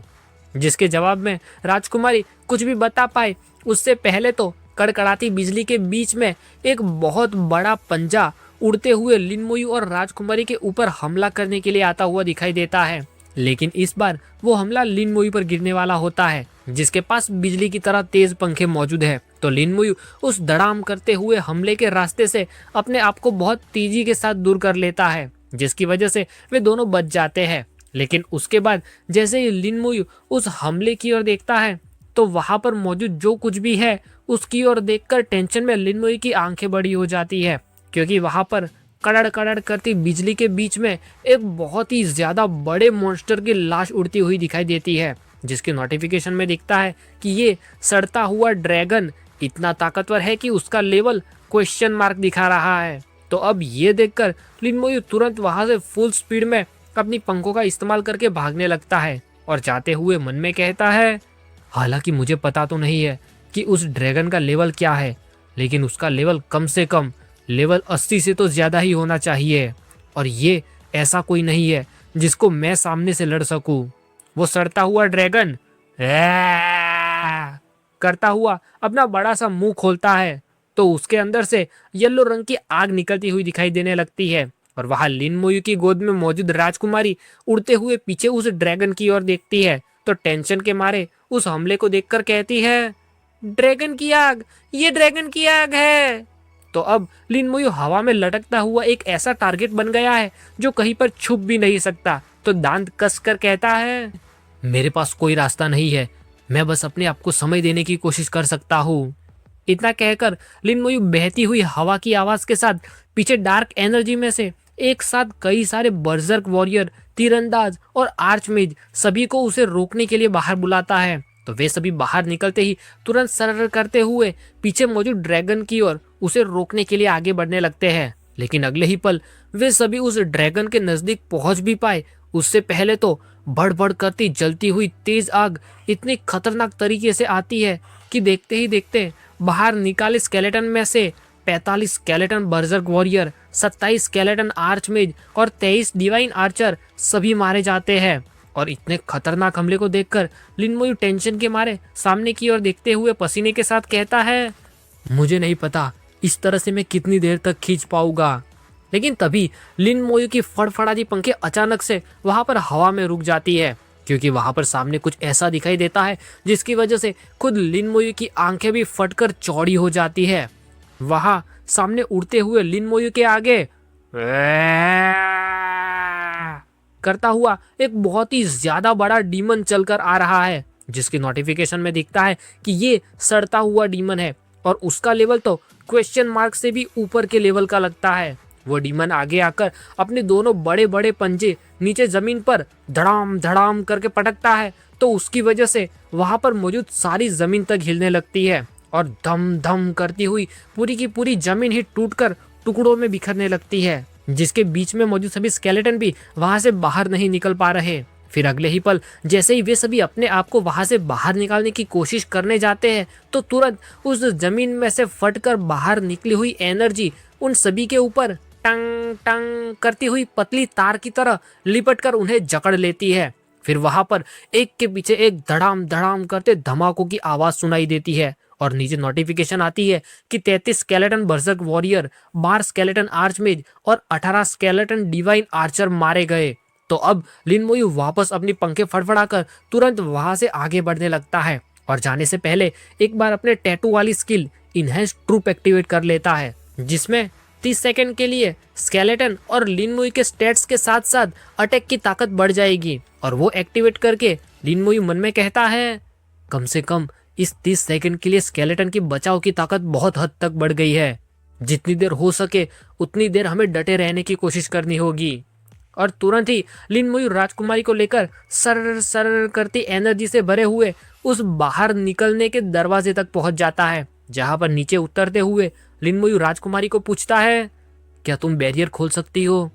जिसके जवाब में राजकुमारी कुछ भी बता पाए उससे पहले तो कड़कड़ाती बिजली के बीच में एक बहुत बड़ा पंजा उड़ते हुए लिनमोई और राजकुमारी के ऊपर हमला करने के लिए आता हुआ दिखाई देता है। लेकिन इस बार वो हमला लिनमोई पर गिरने वाला होता है, जिसके पास बिजली की तरह तेज पंखे मौजूद है। तो लिनमोई उस धड़ाम करते हुए हमले के रास्ते से अपने आप को बहुत तेजी के साथ दूर कर लेता है, जिसकी वजह से वे दोनों बच जाते हैं। लेकिन उसके बाद जैसे ही लिनमोई उस हमले की ओर देखता है तो वहां पर मौजूद जो कुछ भी है उसकी ओर देखकर टेंशन में लिनमोई की आंखें बड़ी हो जाती है, क्योंकि वहां पर कड़ड़ कड़ड़ करती बिजली के बीच में एक बहुत ही ज्यादा बड़े मॉन्स्टर की लाश उड़ती हुई दिखाई देती है, जिसके नोटिफिकेशन में दिखता है कि ये सड़ता हुआ ड्रैगन इतना ताकतवर है कि उसका लेवल क्वेश्चन मार्क दिखा रहा है। तो अब ये देखकर लिनमोई तुरंत वहां से फुल स्पीड में अपनी पंखों का इस्तेमाल करके भागने लगता है और जाते हुए मन में कहता है, हालांकि मुझे पता तो नहीं है कि उस ड्रैगन का लेवल क्या है, लेकिन उसका लेवल कम से कम लेवल 80 से तो ज्यादा ही होना चाहिए, और ये ऐसा कोई नहीं है जिसको मैं सामने से लड़ सकूं। वो सड़ता हुआ ड्रैगन करता हुआ अपना बड़ा सा मुंह खोलता है तो उसके अंदर से येलो रंग की आग निकलती हुई दिखाई देने लगती है, और वहां लिनमोई की गोद में मौजूद राजकुमारी उड़ते हुए पीछे उस ड्रैगन की ओर देखती है तो टेंशन के मारे उस हमले को देखकर कहती है, ड्रैगन की आग, ये ड्रैगन की आग है। तो अब लिनमोई हवा में लटकता हुआ एक ऐसा टारगेट बन गया है जो कहीं पर छुप भी नहीं सकता, तो दांत कसकर कहता है, मेरे पास कोई रास्ता नहीं है, मैं बस अपने आप को समय देने की कोशिश कर सकता हूँ। इतना कहकर लिनमोई बहती हुई हवा की आवाज के साथ पीछे डार्क एनर्जी में से एक साथ कई सारे बर्जर्क वॉरियर, तीरंदाज और आर्चमेज सभी को उसे रोकने के लिए बाहर बुलाता है। तो वे सभी बाहर निकलते ही तुरंत सरर करते हुए पीछे मौजूद ड्रैगन की ओर उसे रोकने के लिए आगे बढ़ने लगते हैं। लेकिन अगले ही पल वे सभी उस ड्रैगन के नजदीक पहुंच भी पाए उससे पहले तो बढ़ बढ़ करती जलती हुई तेज आग इतनी खतरनाक तरीके से आती है कि देखते ही देखते बाहर निकाले स्केलेटन में से 45 स्केलेटन बर्जर्क वॉरियर, 27 स्केलेटन आर्चमेज और 23 डिवाइन आर्चर सभी मारे जाते हैं। और इतने खतरनाक हमले को देखकर लिनमोई टेंशन के मारे सामने की ओर देखते हुए पसीने के साथ कहता है, मुझे नहीं पता इस तरह से मैं कितनी देर तक खींच पाऊंगा। लेकिन तभी लिनमोई की फड़फड़ाती पंखें अचानक से वहां पर हवा में रुक जाती है, क्योंकि वहां पर सामने कुछ ऐसा दिखाई देता है जिसकी वजह से खुद लिनमोई की आंखें भी फटकर चौड़ी हो जाती है। वहां सामने उड़ते हुए लिनमोई के आगे करता हुआ एक बहुत ही ज्यादा बड़ा डीमन चलकर आ रहा है, जिसकी नोटिफिकेशन में दिखता है कि ये सड़ता हुआ डीमन है और उसका लेवल तो क्वेश्चन मार्क से भी ऊपर के लेवल का लगता है। वो डीमन आगे आकर अपने दोनों बड़े बड़े पंजे नीचे जमीन पर धड़ाम धड़ाम करके पटकता है, तो उसकी वजह से वहां पर मौजूद सारी जमीन तक हिलने लगती है और धम धम करती हुई पूरी की पूरी जमीन ही टूटकर टुकड़ों में बिखरने लगती है, जिसके बीच में मौजूद सभी स्केलेटन भी वहां से बाहर नहीं निकल पा रहे। फिर अगले ही पल जैसे ही वे सभी अपने आप को वहां से बाहर निकालने की कोशिश करने जाते हैं तो तुरंत उस जमीन में से फटकर बाहर निकली हुई एनर्जी उन सभी के ऊपर टंग टंग करती हुई पतली तार की तरह लिपट कर उन्हें जकड़ लेती है। फिर वहां पर एक के पीछे एक धड़ाम धड़ाम करते धमाकों की आवाज सुनाई देती है और नीचे नोटिफिकेशन आती है कि 33 स्केलेटन बर्जर्क वॉरियर, 12 स्केलेटन आर्चमेज और 18 स्केलेटन डिवाइन आर्चर मारे गए। तो अब लिन मोयू वापस अपनी पंखे फड़फड़ाकर तुरंत वहां से आगे बढ़ने लगता है और जाने से पहले एक बार अपने टैटू वाली स्किल इनहेंस ट्रूप एक्टिवेट कर लेता है, जिसमें 30 सेकंड के लिए स्केलेटन और लिन मोयू के स्टेट्स के साथ साथ अटैक की ताकत बढ़ जाएगी। और वो एक्टिवेट करके लिन मोयू मन में कहता है, कम से कम इस 30 सेकंड के लिए स्केलेटन की बचाव की ताकत बहुत हद तक बढ़ गई है। जितनी देर हो सके उतनी देर हमें डटे रहने की कोशिश करनी होगी। और तुरंत ही लिन मोयू राजकुमारी को लेकर सर सर करती एनर्जी से भरे हुए उस बाहर निकलने के दरवाजे तक पहुंच जाता है, जहां पर नीचे उतरते हुए लिन मोयू राजकुमारी को पूछता है, क्या तुम बैरियर खोल सकती हो?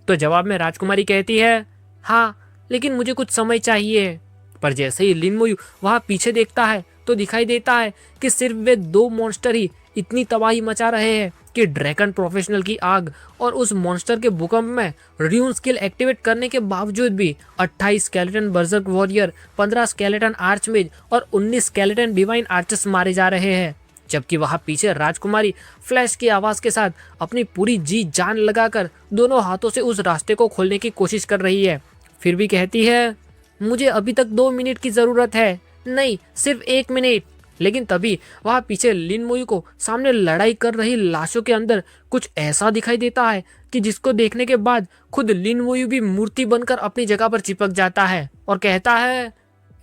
तो जवाब में राजकुमारी कहती है, हाँ, लेकिन मुझे कुछ समय चाहिए। पर जैसे ही लिन मोयू वहां पीछे देखता है तो दिखाई देता है कि सिर्फ वे 2 मॉन्स्टर ही इतनी तबाही मचा रहे हैं कि ड्रैगन प्रोफेशनल की आग और उस मॉन्स्टर के भूकंप में र्यून स्किल एक्टिवेट करने के बावजूद भी 28 स्केलेटन बर्जर्क वॉरियर, 15 स्केलेटन आर्चमेज और 19 स्केलेटन डिवाइन आर्चर्स मारे जा रहे हैं। जबकि वहां पीछे राजकुमारी फ्लैश की आवाज के साथ अपनी पूरी जी जान लगाकर दोनों हाथों से उस रास्ते को खोलने की कोशिश कर रही है। फिर भी कहती है, मुझे अभी तक 2 मिनट की जरूरत है, नहीं सिर्फ 1 मिनट। लेकिन तभी वहां पीछे लिन मोयू को सामने लड़ाई कर रही लाशों के अंदर कुछ ऐसा दिखाई देता है कि जिसको देखने के बाद खुद लिन मोयू भी मूर्ति बनकर अपनी जगह पर चिपक जाता है और कहता है,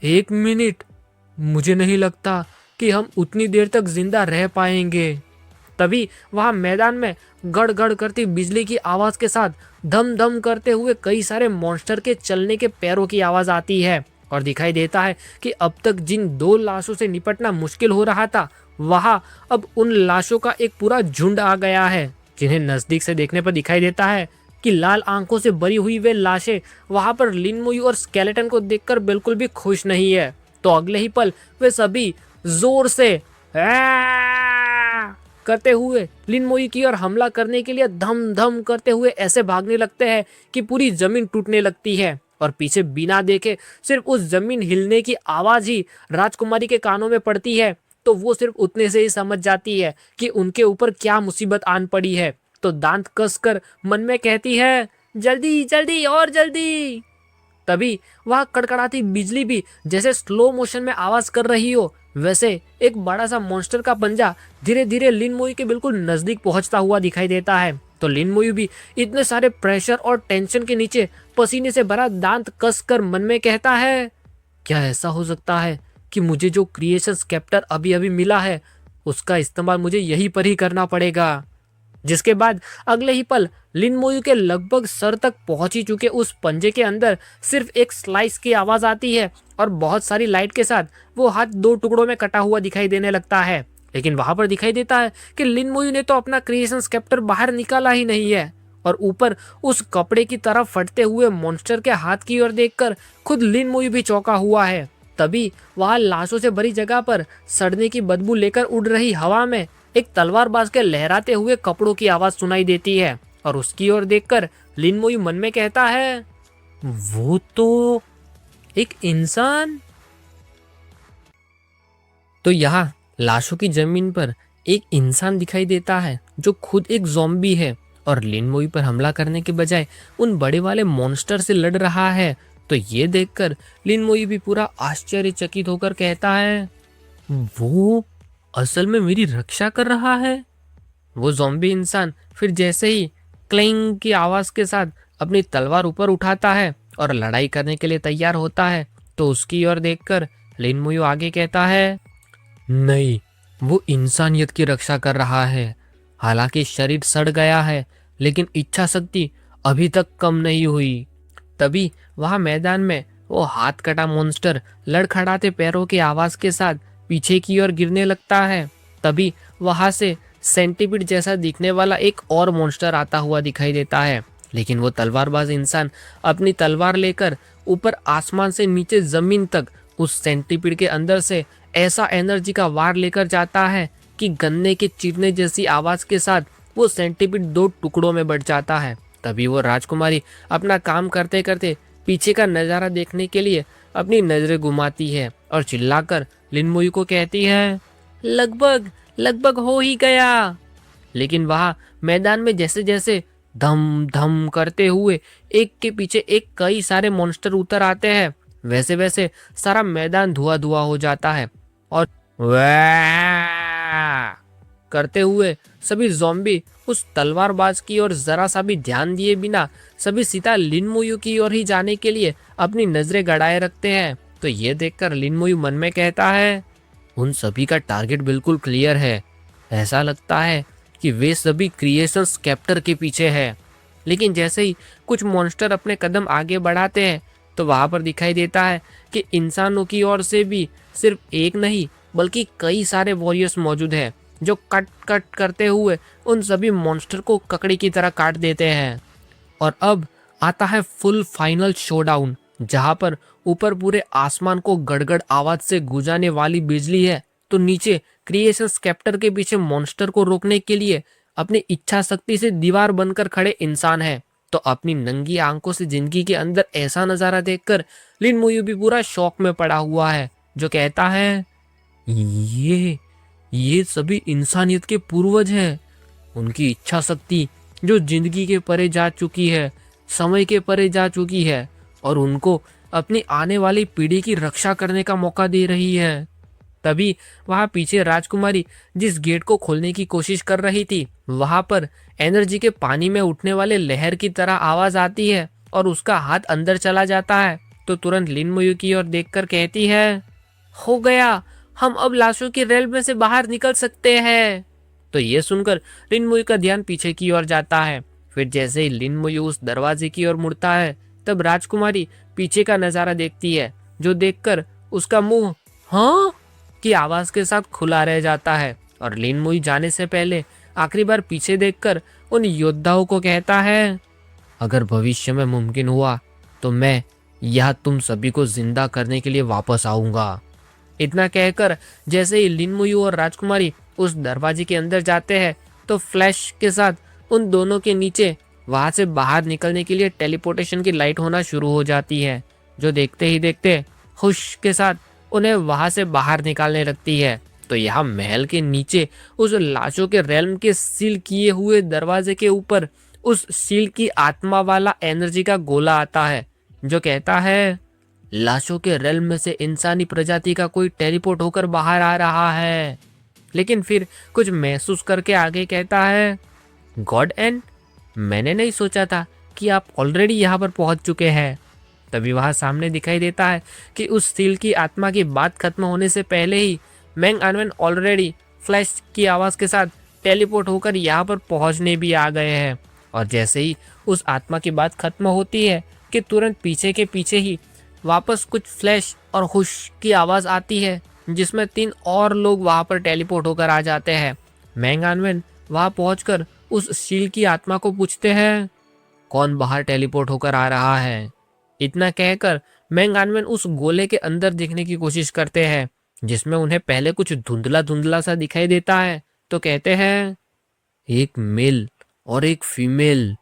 1 मिनट, मुझे नहीं लगता कि हम उतनी देर तक जिंदा रह पाएंगे। तभी वहां मैदान में गड़-गड़ करती बिजली की आवाज के साथ धम धम करते हुए कई सारे मॉन्स्टर के चलने के पैरों की आवाज आती है और दिखाई देता है कि अब तक जिन 2 लाशों से निपटना मुश्किल हो रहा था, वहां अब उन लाशों का एक पूरा झुंड आ गया है, जिन्हें नजदीक से देखने पर दिखाई देता है कि लाल आंखों से भरी हुई वे लाशें वहां पर लिन मोयू और स्केलेटन को देखकर बिल्कुल भी खुश नहीं है। तो अगले ही पल वे सभी जोर से करते हुए लिन मोयू की ओर हमला करने के लिए धम धम करते हुए ऐसे भागने लगते हैं कि पूरी जमीन टूटने लगती है। और पीछे बिना देखे सिर्फ उस जमीन हिलने की आवाज ही राजकुमारी के कानों में पड़ती है, तो वो सिर्फ उतने से ही समझ जाती है कि उनके ऊपर क्या मुसीबत आन पड़ी है। तो दांत कसकर मन में कहती है, जल्दी जल्दी और जल्दी। तभी वहां कड़कड़ाती बिजली भी जैसे स्लो मोशन में आवाज कर रही हो, वैसे एक बड़ा सा मॉन्स्टर का पंजा धीरे धीरे लिन मोयू के बिल्कुल नजदीक पहुंचता हुआ दिखाई देता है। तो लिन मोयू भी इतने सारे प्रेशर और टेंशन के नीचे पसीने से भरा दांत कसकर मन में कहता है, क्या ऐसा हो सकता है कि मुझे जो क्रिएशन स्केप्टर अभी अभी मिला है उसका इस्तेमाल मुझे यहीं पर ही करना पड़ेगा। जिसके बाद अगले ही पल लिन मोयू के लगभग सर तक पहुंच ही चुके उस पंजे के अंदर सिर्फ एक स्लाइस की आवाज आती है और बहुत सारी लाइट के साथ वो हाथ 2 टुकड़ों में कटा हुआ दिखाई देने लगता है। लेकिन वहां पर दिखाई देता है कि लिन मोयू ने तो अपना क्रिएशन स्केप्टर बाहर निकाला ही नहीं है और ऊपर उस कपड़े की तरफ फटते हुए मॉन्स्टर के हाथ की ओर देखकर खुद लिन मोयू भी चौंका हुआ है। तभी वहां लाशों से भरी जगह पर सड़ने की बदबू लेकर उड़ रही हवा में एक तलवारबाज के लहराते हुए कपड़ों की आवाज सुनाई देती है और उसकी ओर देखकर लिन मोयू मन में कहता है, वो तो एक इंसान। तो यहाँ लाशों की जमीन पर एक इंसान दिखाई देता है जो खुद एक ज़ॉम्बी है और लिन मोयू पर हमला करने के बजाय उन बड़े वाले मॉन्स्टर से लड़ रहा है। तो ये देखकर लिन मोयू भी पूरा आश्चर्यचकित होकर कहता है, वो असल में मेरी रक्षा कर रहा है। वो ज़ॉम्बी इंसान फिर जैसे ही क्लिंग की आवाज के साथ अपनी तलवार ऊपर उठाता है और लड़ाई करने के लिए तैयार होता है, तो उसकी ओर देखकर लिन मोयू आगे कहता है, नहीं, वो इंसानियत की रक्षा कर रहा है। हालांकि शरीर सड़ गया है लेकिन इच्छा शक्ति अभी तक कम नहीं हुई। तभी वहां मैदान में वो हाथ कटा मॉन्स्टर लड़खड़ाते पैरों की आवाज के साथ पीछे की ओर गिरने लगता है। तभी वहां से सेंटीपीड जैसा दिखने वाला एक और मॉन्स्टर आता हुआ दिखाई देता है, लेकिन वो तलवारबाज इंसान अपनी तलवार लेकर ऊपर आसमान से नीचे जमीन तक उस सेंटीपीड के अंदर से ऐसा एनर्जी का वार लेकर जाता है कि गन्ने के चीरने जैसी आवाज के साथ वो सेंटीपीड 2 टुकड़ों में बट जाता है। तभी वो राजकुमारी अपना काम करते करते पीछे का नजारा देखने के लिए अपनी नजरें घुमाती है और चिल्लाकर लिन मोयू को कहती है, लगभग लगभग हो ही गया। लेकिन वहां मैदान में जैसे जैसे धम धम करते हुए एक के पीछे एक कई सारे मॉन्स्टर उतर आते हैं। वैसे वैसे सारा मैदान धुआं धुआं हो जाता है और वाह करते हुए सभी ज़ॉम्बी उस तलवारबाज की ओर जरा सा भी ध्यान दिए बिना सभी सीधा लिन मुयू की ओर ही जाने के लिए अपनी नजरें गड़ाए रखते हैं। तो ये देखकर लिन मुयू मन में कहता है, उन सभी का टारगेट बिल्कुल क्लियर है। ऐसा लगता है कि वे सभी क्रिएशंस कैप्टर के पीछे है। लेकिन जैसे ही कुछ मॉन्स्टर अपने कदम आगे बढ़ाते हैं तो वहां पर दिखाई देता है कि इंसानों की ओर से भी सिर्फ एक नहीं बल्कि कई सारे वॉरियर्स मौजूद हैं जो कट कट करते हुए उन सभी मॉन्स्टर को ककड़ी की तरह काट देते हैं। और अब आता है फुल फाइनल शोडाउन, जहां पर ऊपर पूरे आसमान को गड़गड़ आवाज से गुंजाने वाली बिजली है, तो नीचे क्रिएशंस कैप्टर के पीछे मॉन्स्टर को रोकने के लिए अपनी इच्छा शक्ति से दीवार बनकर खड़े इंसान है। तो अपनी नंगी आंखों से जिंदगी के अंदर ऐसा नजारा देखकर लिन मुयू भी पूरा शौक में पड़ा हुआ है, जो कहता है, ये सभी इंसानियत के पूर्वज हैं। उनकी इच्छा शक्ति जो जिंदगी के परे जा चुकी है, समय के परे जा चुकी है और उनको अपनी आने वाली पीढ़ी की रक्षा करने का मौका दे रही है। तभी वहां पीछे राजकुमारी जिस गेट को खोलने की कोशिश कर रही थी, वहां पर एनर्जी के पानी में उठने वाले लहर की तरह आवाज आती है और उसका हाथ अंदर चला जाता है। तो तुरंत लिन मुयू की ओर देखकर कहती है, हो गया, हम अब लाशों की रेल में से बाहर निकल सकते हैं। तो ये सुनकर लिन मुयू का ध्यान पीछे की ओर जाता है। फिर जैसे ही लिन मुयू उस दरवाजे की ओर मुड़ता है, तब राजकुमारी पीछे का नजारा देखती है, जो देखकर उसका मुंह हाँ की आवाज के साथ खुला रह जाता है। और लिन मुयू जाने से पहले आखिरी बार पीछे देखकर उन योद्धाओं को कहता है, अगर भविष्य में मुमकिन हुआ तो मैं यहाँ तुम सभी को जिंदा करने के लिए वापस आऊंगा। इतना कहकर जैसे ही लिन मुयू और राजकुमारी उस दरवाजे के अंदर जाते हैं, तो फ्लैश के साथ उन दोनों के नीचे वहां से बाहर निकलने के लिए टेलीपोर्टेशन की लाइट होना शुरू हो जाती है, जो देखते ही देखते हुश के साथ उन्हें वहां से बाहर निकालने लगती है। तो यहाँ महल के नीचे उस लाशों के रेल्म के सील किए हुए दरवाजे के ऊपर उस सील की आत्मा वाला एनर्जी का गोला आता है, जो कहता है, लाशों के रेल्म में से इंसानी प्रजाति का कोई टेलीपोर्ट होकर बाहर आ रहा है। लेकिन फिर कुछ महसूस करके आगे कहता है, गॉड एंड मैंने नहीं सोचा था कि आप ऑलरेडी यहाँ पर पहुंच चुके हैं। तभी वहां सामने दिखाई देता है कि उस सील की आत्मा की बात खत्म होने से पहले ही मैंग अनवेन ऑलरेडी फ्लैश की आवाज के साथ टेलीपोर्ट होकर यहाँ पर पहुंचने भी आ गए हैं। और जैसे ही उस आत्मा की बात खत्म होती है कि तुरंत पीछे के पीछे ही वापस कुछ फ्लैश और हुश की आवाज आती है, जिसमें 3 और लोग वहां पर टेलीपोर्ट होकर आ जाते हैं। मैंग अनवेन वहां पहुंचकर उस सील की आत्मा को पूछते हैं, कौन बाहर टेलीपोर्ट होकर आ रहा है। इतना कहकर मैंग अनवेन उस गोले के अंदर देखने की कोशिश करते हैं, जिसमें उन्हें पहले कुछ धुंधला धुंधला सा दिखाई देता है। तो कहते हैं, एक मेल और एक फीमेल।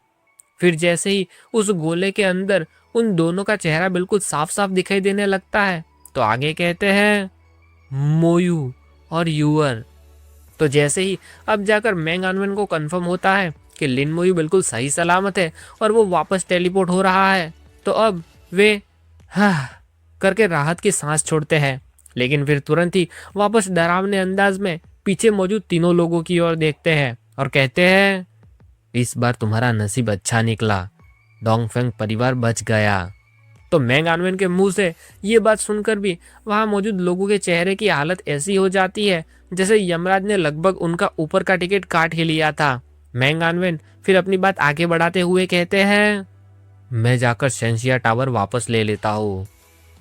फिर जैसे ही उस गोले के अंदर उन दोनों का चेहरा बिल्कुल साफ साफ दिखाई देने लगता है, तो आगे कहते हैं, मोयू और यूअर। तो जैसे ही अब जाकर मैंग अनवेन को कंफर्म होता है कि लिन मोयू बिल्कुल सही सलामत है और वो वापस टेलीपोर्ट हो रहा है, तो अब वे करके राहत की सांस छोड़ते हैं। लेकिन फिर तुरंत ही वापस डरावने अंदाज में पीछे मौजूद तीनों लोगों की ओर देखते हैं और कहते हैं, इस बार तुम्हारा नसीब अच्छा निकला, डोंगफेंग परिवार बच गया। तो मैंग अनवेन के मुंह से ये बात सुनकर भी वहां मौजूद लोगों के चेहरे की हालत ऐसी हो जाती है जैसे यमराज ने लगभग उनका ऊपर का टिकट काट ही लिया था। मैंग अनवेन फिर अपनी बात आगे बढ़ाते हुए कहते हैं, मैं जाकर शेंशिया टावर वापस ले लेता हूँ।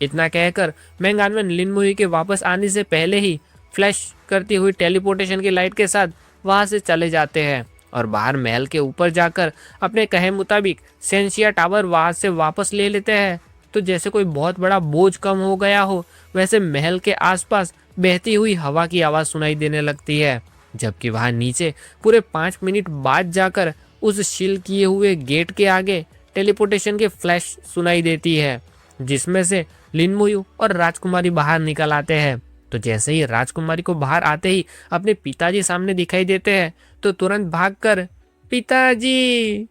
इतना कहकर मैंग अनवेन लिन मुई के वापस आने से पहले ही फ्लैश करती हुई टेलीपोर्टेशन की लाइट के साथ वहां से चले जाते हैं और बाहर महल के ऊपर जाकर अपने कहे मुताबिक शेंशिया टावर वहां से वापस ले लेते हैं। तो जैसे कोई बहुत बड़ा बोझ कम हो गया हो, वैसे महल के आसपास बहती हुई हवा की आवाज सुनाई देने लगती है, जबकि वहां नीचे पूरे 5 मिनट बाद जाकर उस शील किए हुए गेट के आगे टेलीपोर्टेशन के फ्लैश सुनाई देती है, जिसमें से लिन मुयू और राजकुमारी बाहर निकल आते हैं। तो जैसे ही राजकुमारी को बाहर आते ही अपने पिताजी सामने दिखाई देते हैं, तो तुरंत भागकर पिताजी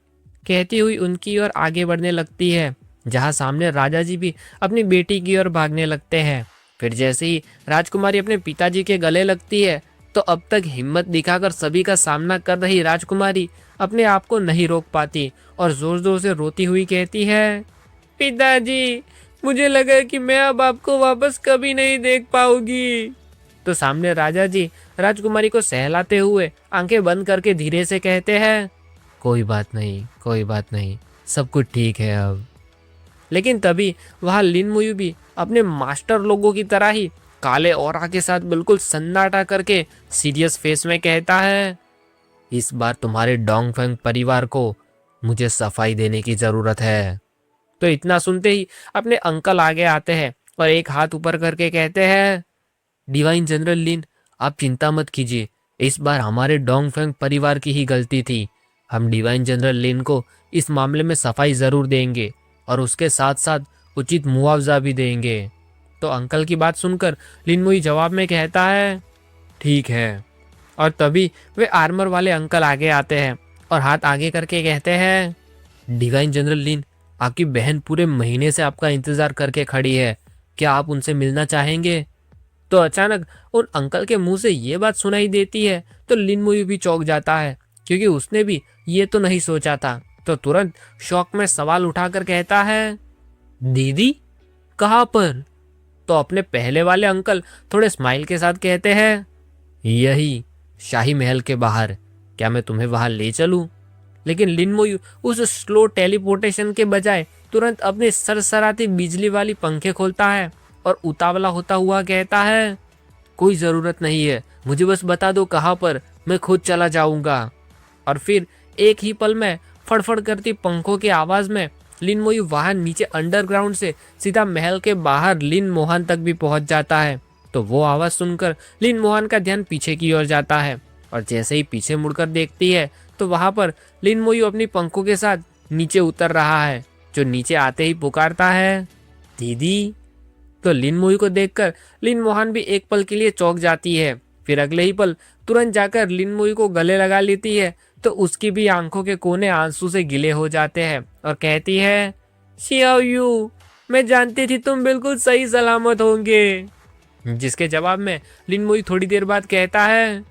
कहती हुई उनकी ओर आगे बढ़ने लगती है, जहां सामने राजा जी भी अपनी बेटी की ओर भागने लगते हैं। फिर जैसे ही राजकुमारी अपने पिताजी के गले लगती है, तो अब तक हिम्मत दिखाकर सभी का सामना कर रही राजकुमारी अपने आप को नहीं रोक पाती और जोर जोर से रोती हुई कहती है, पिताजी, मुझे लगा कि मैं अब आपको वापस कभी नहीं देख पाऊंगी। तो सामने राजा जी राजकुमारी को सहलाते हुए आंखें बंद करके धीरे से कहते हैं, कोई बात नहीं, कोई बात नहीं, सब कुछ ठीक है अब। लेकिन तभी वहां लिन मुयु भी अपने मास्टर लोगों की तरह ही काले ऑरा के साथ बिल्कुल सन्नाटा करके सीरियस फेस में कहता है, इस बार तुम्हारे डोंगफेंग परिवार को मुझे सफाई देने की जरूरत है। तो इतना सुनते ही अपने अंकल आगे आते हैं और एक हाथ ऊपर करके कहते हैं, डिवाइन जनरल लिन, आप चिंता मत कीजिए, इस बार हमारे डोंगफेंग परिवार की ही गलती थी। हम डिवाइन जनरल लिन को इस मामले में सफाई जरूर देंगे और उसके साथ साथ उचित मुआवजा भी देंगे। तो अंकल की बात सुनकर लिन मुई जवाब में कहता है, ठीक है। और तभी वे आर्मर वाले अंकल आगे आते हैं और हाथ आगे करके कहते हैं, डिवाइन जनरल लिन, आपकी बहन पूरे महीने से आपका इंतजार करके खड़ी है, क्या आप उनसे मिलना चाहेंगे? तो अचानक उन अंकल के मुंह से ये बात सुनाई देती है तो लिन मुई भी चौंक जाता है, क्योंकि उसने भी ये तो नहीं सोचा था। तो तुरंत शौक में सवाल उठाकर कहता है, दीदी, कहाँ पर? तो अपने पहले वाले अंकल थोड़े स्माइल के साथ कहते हैं, यही शाही महल के बाहर, क्या मैं तुम्हें वहां ले चलूं? लेकिन लिन मुई उस स्लो टेलीपोर्टेशन के बजाय तुरंत अपने सरसराती बिजली वाली पंखे खोलता है और उतावला होता हुआ कहता है, कोई जरूरत नहीं है, मुझे बस बता दो कहाँ पर, मैं खुद चला जाऊंगा। और फिर एक ही पल में फड़फड़ करती पंखों की आवाज में लिन मोई वहां नीचे अंडरग्राउंड से सीधा महल के बाहर लिन मोहन तक भी पहुंच जाता है। तो वो आवाज सुनकर लिन मोहन का ध्यान पीछे की ओर जाता है और जैसे ही पीछे मुड़कर देखती है तो वहां पर लिन मोई अपनी पंखों के साथ नीचे उतर रहा है, जो नीचे आते ही पुकारता है, दीदी। तो लिन मोई को देखकर लिन मोहन भी एक पल के लिए चौंक जाती है, फिर अगले ही पल तुरंत जाकर लिन मोई को गले लगा लेती है। तो उसकी भी आंखों के कोने आंसू से गिले हो जाते हैं और कहती है, शियाओ यू, मैं जानती थी तुम बिल्कुल सही सलामत होंगे। जिसके जवाब में लिन मोई थोड़ी देर बाद कहता है,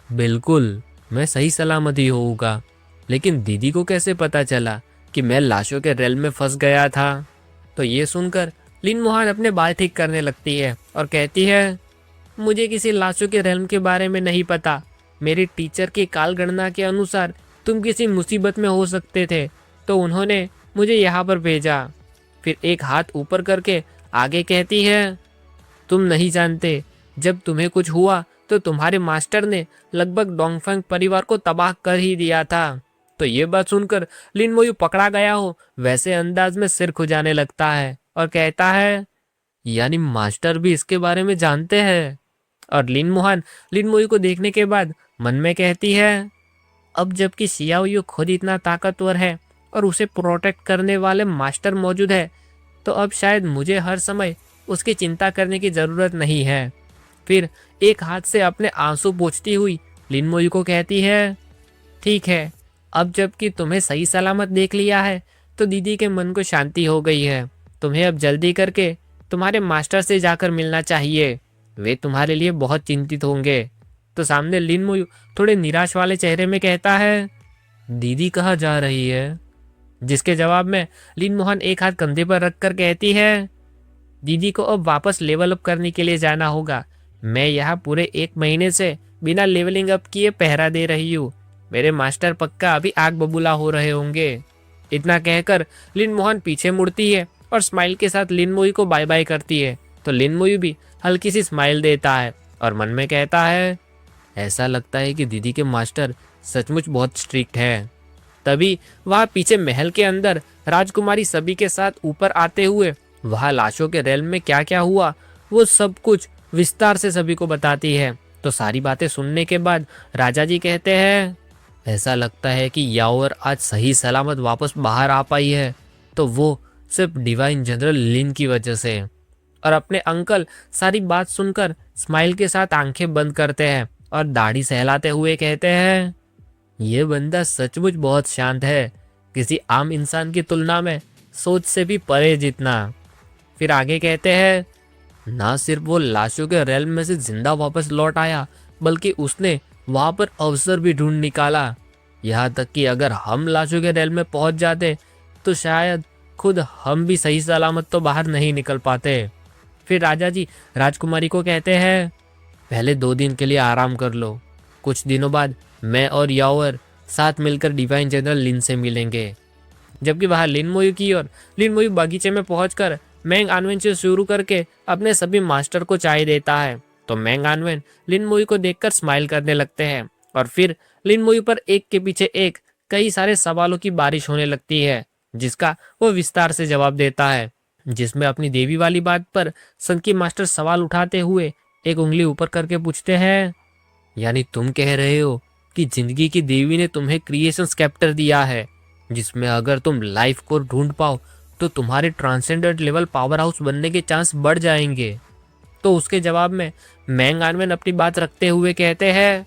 बिल्कुल, मैं सही सलामत ही होऊंगा, लेकिन दीदी को कैसे पता चला कि मैं लाशों के रेल में फंस गया था? तो ये सुनकर लिन मोहन अपने बाल ठीक करने लगती है और कहती है, मुझे किसी लाशों के रेल के बारे में नहीं पता। मेरे टीचर की काल गणना के अनुसार तुम किसी मुसीबत में हो सकते थे, तो उन्होंने मुझे यहाँ पर भेजा। फिर एक हाथ ऊपर करके आगे कहती है, तुम नहीं जानते, जब तुम्हें कुछ हुआ तो तुम्हारे मास्टर ने लगभग डोंगफेंग परिवार को तबाह कर ही दिया था। तो ये बात सुनकर लिन मोयू पकड़ा गया हो वैसे अंदाज में सिर खुजाने लगता है और कहता है, यानी मास्टर भी इसके बारे में जानते हैं। और लिन मोहन लिन मोयू को देखने के बाद मन में कहती है, अब जबकि शियाओ यू खुद इतना ताकतवर है और उसे प्रोटेक्ट करने वाले मास्टर मौजूद है, तो अब शायद मुझे हर समय उसकी चिंता करने की जरूरत नहीं है। फिर एक हाथ से अपने आंसू पोंछती हुई लिन मोयू को कहती है, ठीक है, अब जबकि तुम्हें सही सलामत देख लिया है तो दीदी के मन को शांति हो गई है। तुम्हें अब जल्दी करके तुम्हारे मास्टर से जाकर मिलना चाहिए, वे तुम्हारे लिए बहुत चिंतित होंगे। तो सामने लिन मोयू थोड़े निराश वाले चेहरे में कहता है, दीदी कहाँ जा रही है? जिसके जवाब में लिन मोहन एक हाथ कंधे पर रखकर कहती है, दीदी को अब वापस लेवल अप करने के लिए जाना होगा। मैं यहाँ पूरे 1 महीने से बिना लेवलिंग अप किए पहरा दे रही हूँ। मेरे मास्टर पक्का अभी आग बबूला हो रहे होंगे। इतना कहकर लिन मोहन पीछे मुड़ती है और स्माइल के साथ लिन मोई को बाय बाय करती है। तो लिन मोई भी हल्की सी स्माइल देता है और मन में कहता है, ऐसा लगता है कि दीदी के मास्टर सचमुच बहुत स्ट्रिक्ट है। तभी वह पीछे महल के अंदर राजकुमारी सभी के साथ ऊपर आते हुए वह लाशों के रेल में क्या क्या हुआ वो सब कुछ विस्तार से सभी को बताती है। तो सारी बातें सुनने के बाद राजा जी कहते हैं, ऐसा लगता है कि याओर आज सही सलामत वापस बाहर आ पाई है, तो वो सिर्फ डिवाइन जनरल लिन की वजह से। और अपने अंकल सारी बात सुनकर स्माइल के साथ आंखें बंद करते हैं और दाढ़ी सहलाते हुए कहते हैं, ये बंदा सचमुच बहुत शांत है, किसी आम इंसान की तुलना में सोच से भी परे जितना। फिर आगे कहते हैं, ना सिर्फ वो लाशों के रेल में से जिंदा वापस लौट आया, बल्कि उसने वहां पर अवसर भी ढूंढ निकाला। यहाँ तक कि अगर हम लाशों के रेल में पहुंच जाते तो शायद खुद हम भी सही सलामत तो बाहर नहीं निकल पाते। फिर राजा जी राजकुमारी को कहते हैं, पहले 2 दिन के लिए आराम कर लो। कुछ दिनों बाद मैं और याओर साथ मिलकर डिवाइन जनरल लिन से मिलेंगे। जबकि बाहर लिन मोयू की ओर लिन मोयू बगीचे में पहुंचकर मैंग आनवेन से शुरू करके अपने सभी मास्टर को चाय देता है। तो मैंग आनवेन लिन मोयू को देखकर स्माइल करने लगते हैं और फिर लिन मोयू पर एक के पीछे एक कई सारे सवालों की बारिश होने लगती है, जिसका वो विस्तार से जवाब देता है। जिसमें अपनी देवी वाली बात पर संकी मास्टर सवाल उठाते हुए एक उंगली ऊपर करके पूछते हैं, यानी तुम कह रहे हो कि जिंदगी की देवी ने तुम्हें क्रिएशन स्केप्टर दिया है, जिसमें अगर तुम लाइफ को ढूंढ पाओ तो तुम्हारे ट्रांसेंडेंट लेवल पावर हाउस बनने के चांस बढ़ जाएंगे। तो उसके जवाब में मैंग आनवेन अपनी बात रखते हुए कहते हैं,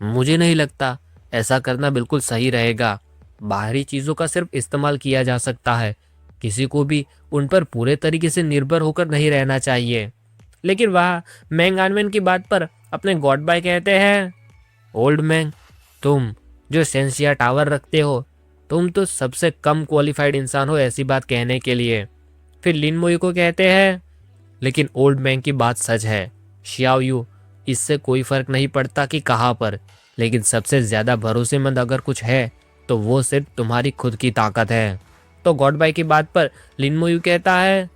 मुझे नहीं लगता ऐसा करना बिल्कुल सही रहेगा। बाहरी चीजों का सिर्फ इस्तेमाल किया जा सकता है, किसी को भी उन पर पूरे तरीके से निर्भर होकर नहीं रहना चाहिए। लेकिन वह मैंग आनवेन की बात पर अपने गॉड बाय कहते हैं, ओल्ड मैंग, तुम जो सेंसिया टावर रखते हो, तुम तो सबसे कम क्वालिफाइड इंसान हो ऐसी बात कहने के लिए। फिर लिन मोयू को कहते हैं, लेकिन ओल्ड मैंग की बात सच है शियाओ यू, इससे कोई फर्क नहीं पड़ता कि कहाँ पर, लेकिन सबसे ज्यादा भरोसेमंद अगर कुछ है तो वो सिर्फ तुम्हारी खुद की ताकत है। तो गॉड बाय की बात पर लिन मोयू कहता है,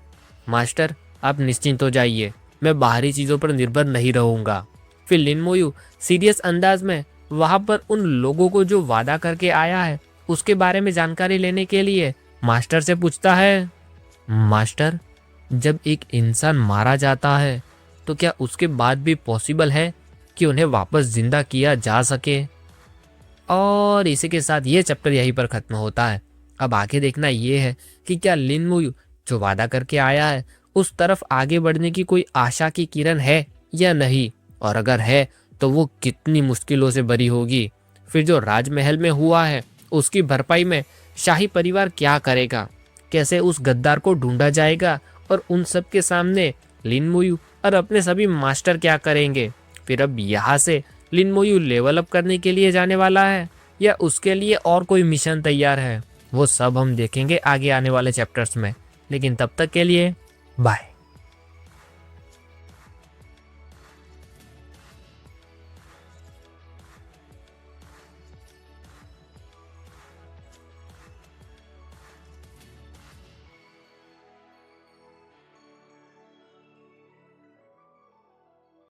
मास्टर आप निश्चिंत हो जाइए, मैं बाहरी चीजों पर निर्भर नहीं रहूंगा। फिर लिन मोयू सीरियस अंदाज में वहां पर उन लोगों को जो वादा करके आया है उसके बारे में जानकारी लेने के लिए मास्टर से पूछता है, मास्टर जब एक इंसान मारा जाता है तो क्या उसके बाद भी पॉसिबल है कि उन्हें वापस जिंदा किया जा सके। और इसी के साथ ये चैप्टर यहीं पर खत्म होता है। अब आगे देखना ये है कि क्या लिन मोयू जो वादा करके आया है उस तरफ आगे बढ़ने की कोई आशा की किरण है या नहीं, और अगर है तो वो कितनी मुश्किलों से भरी होगी। फिर जो राजमहल में हुआ है उसकी भरपाई में शाही परिवार क्या करेगा, कैसे उस गद्दार को ढूंढा जाएगा, और उन सब के सामने लिन मोयू और अपने सभी मास्टर क्या करेंगे। फिर अब यहाँ से लिन मोयू लेवल अप करने के लिए जाने वाला है या उसके लिए और कोई मिशन तैयार है, वो सब हम देखेंगे आगे आने वाले चैप्टर्स में। लेकिन तब तक के लिए बाय।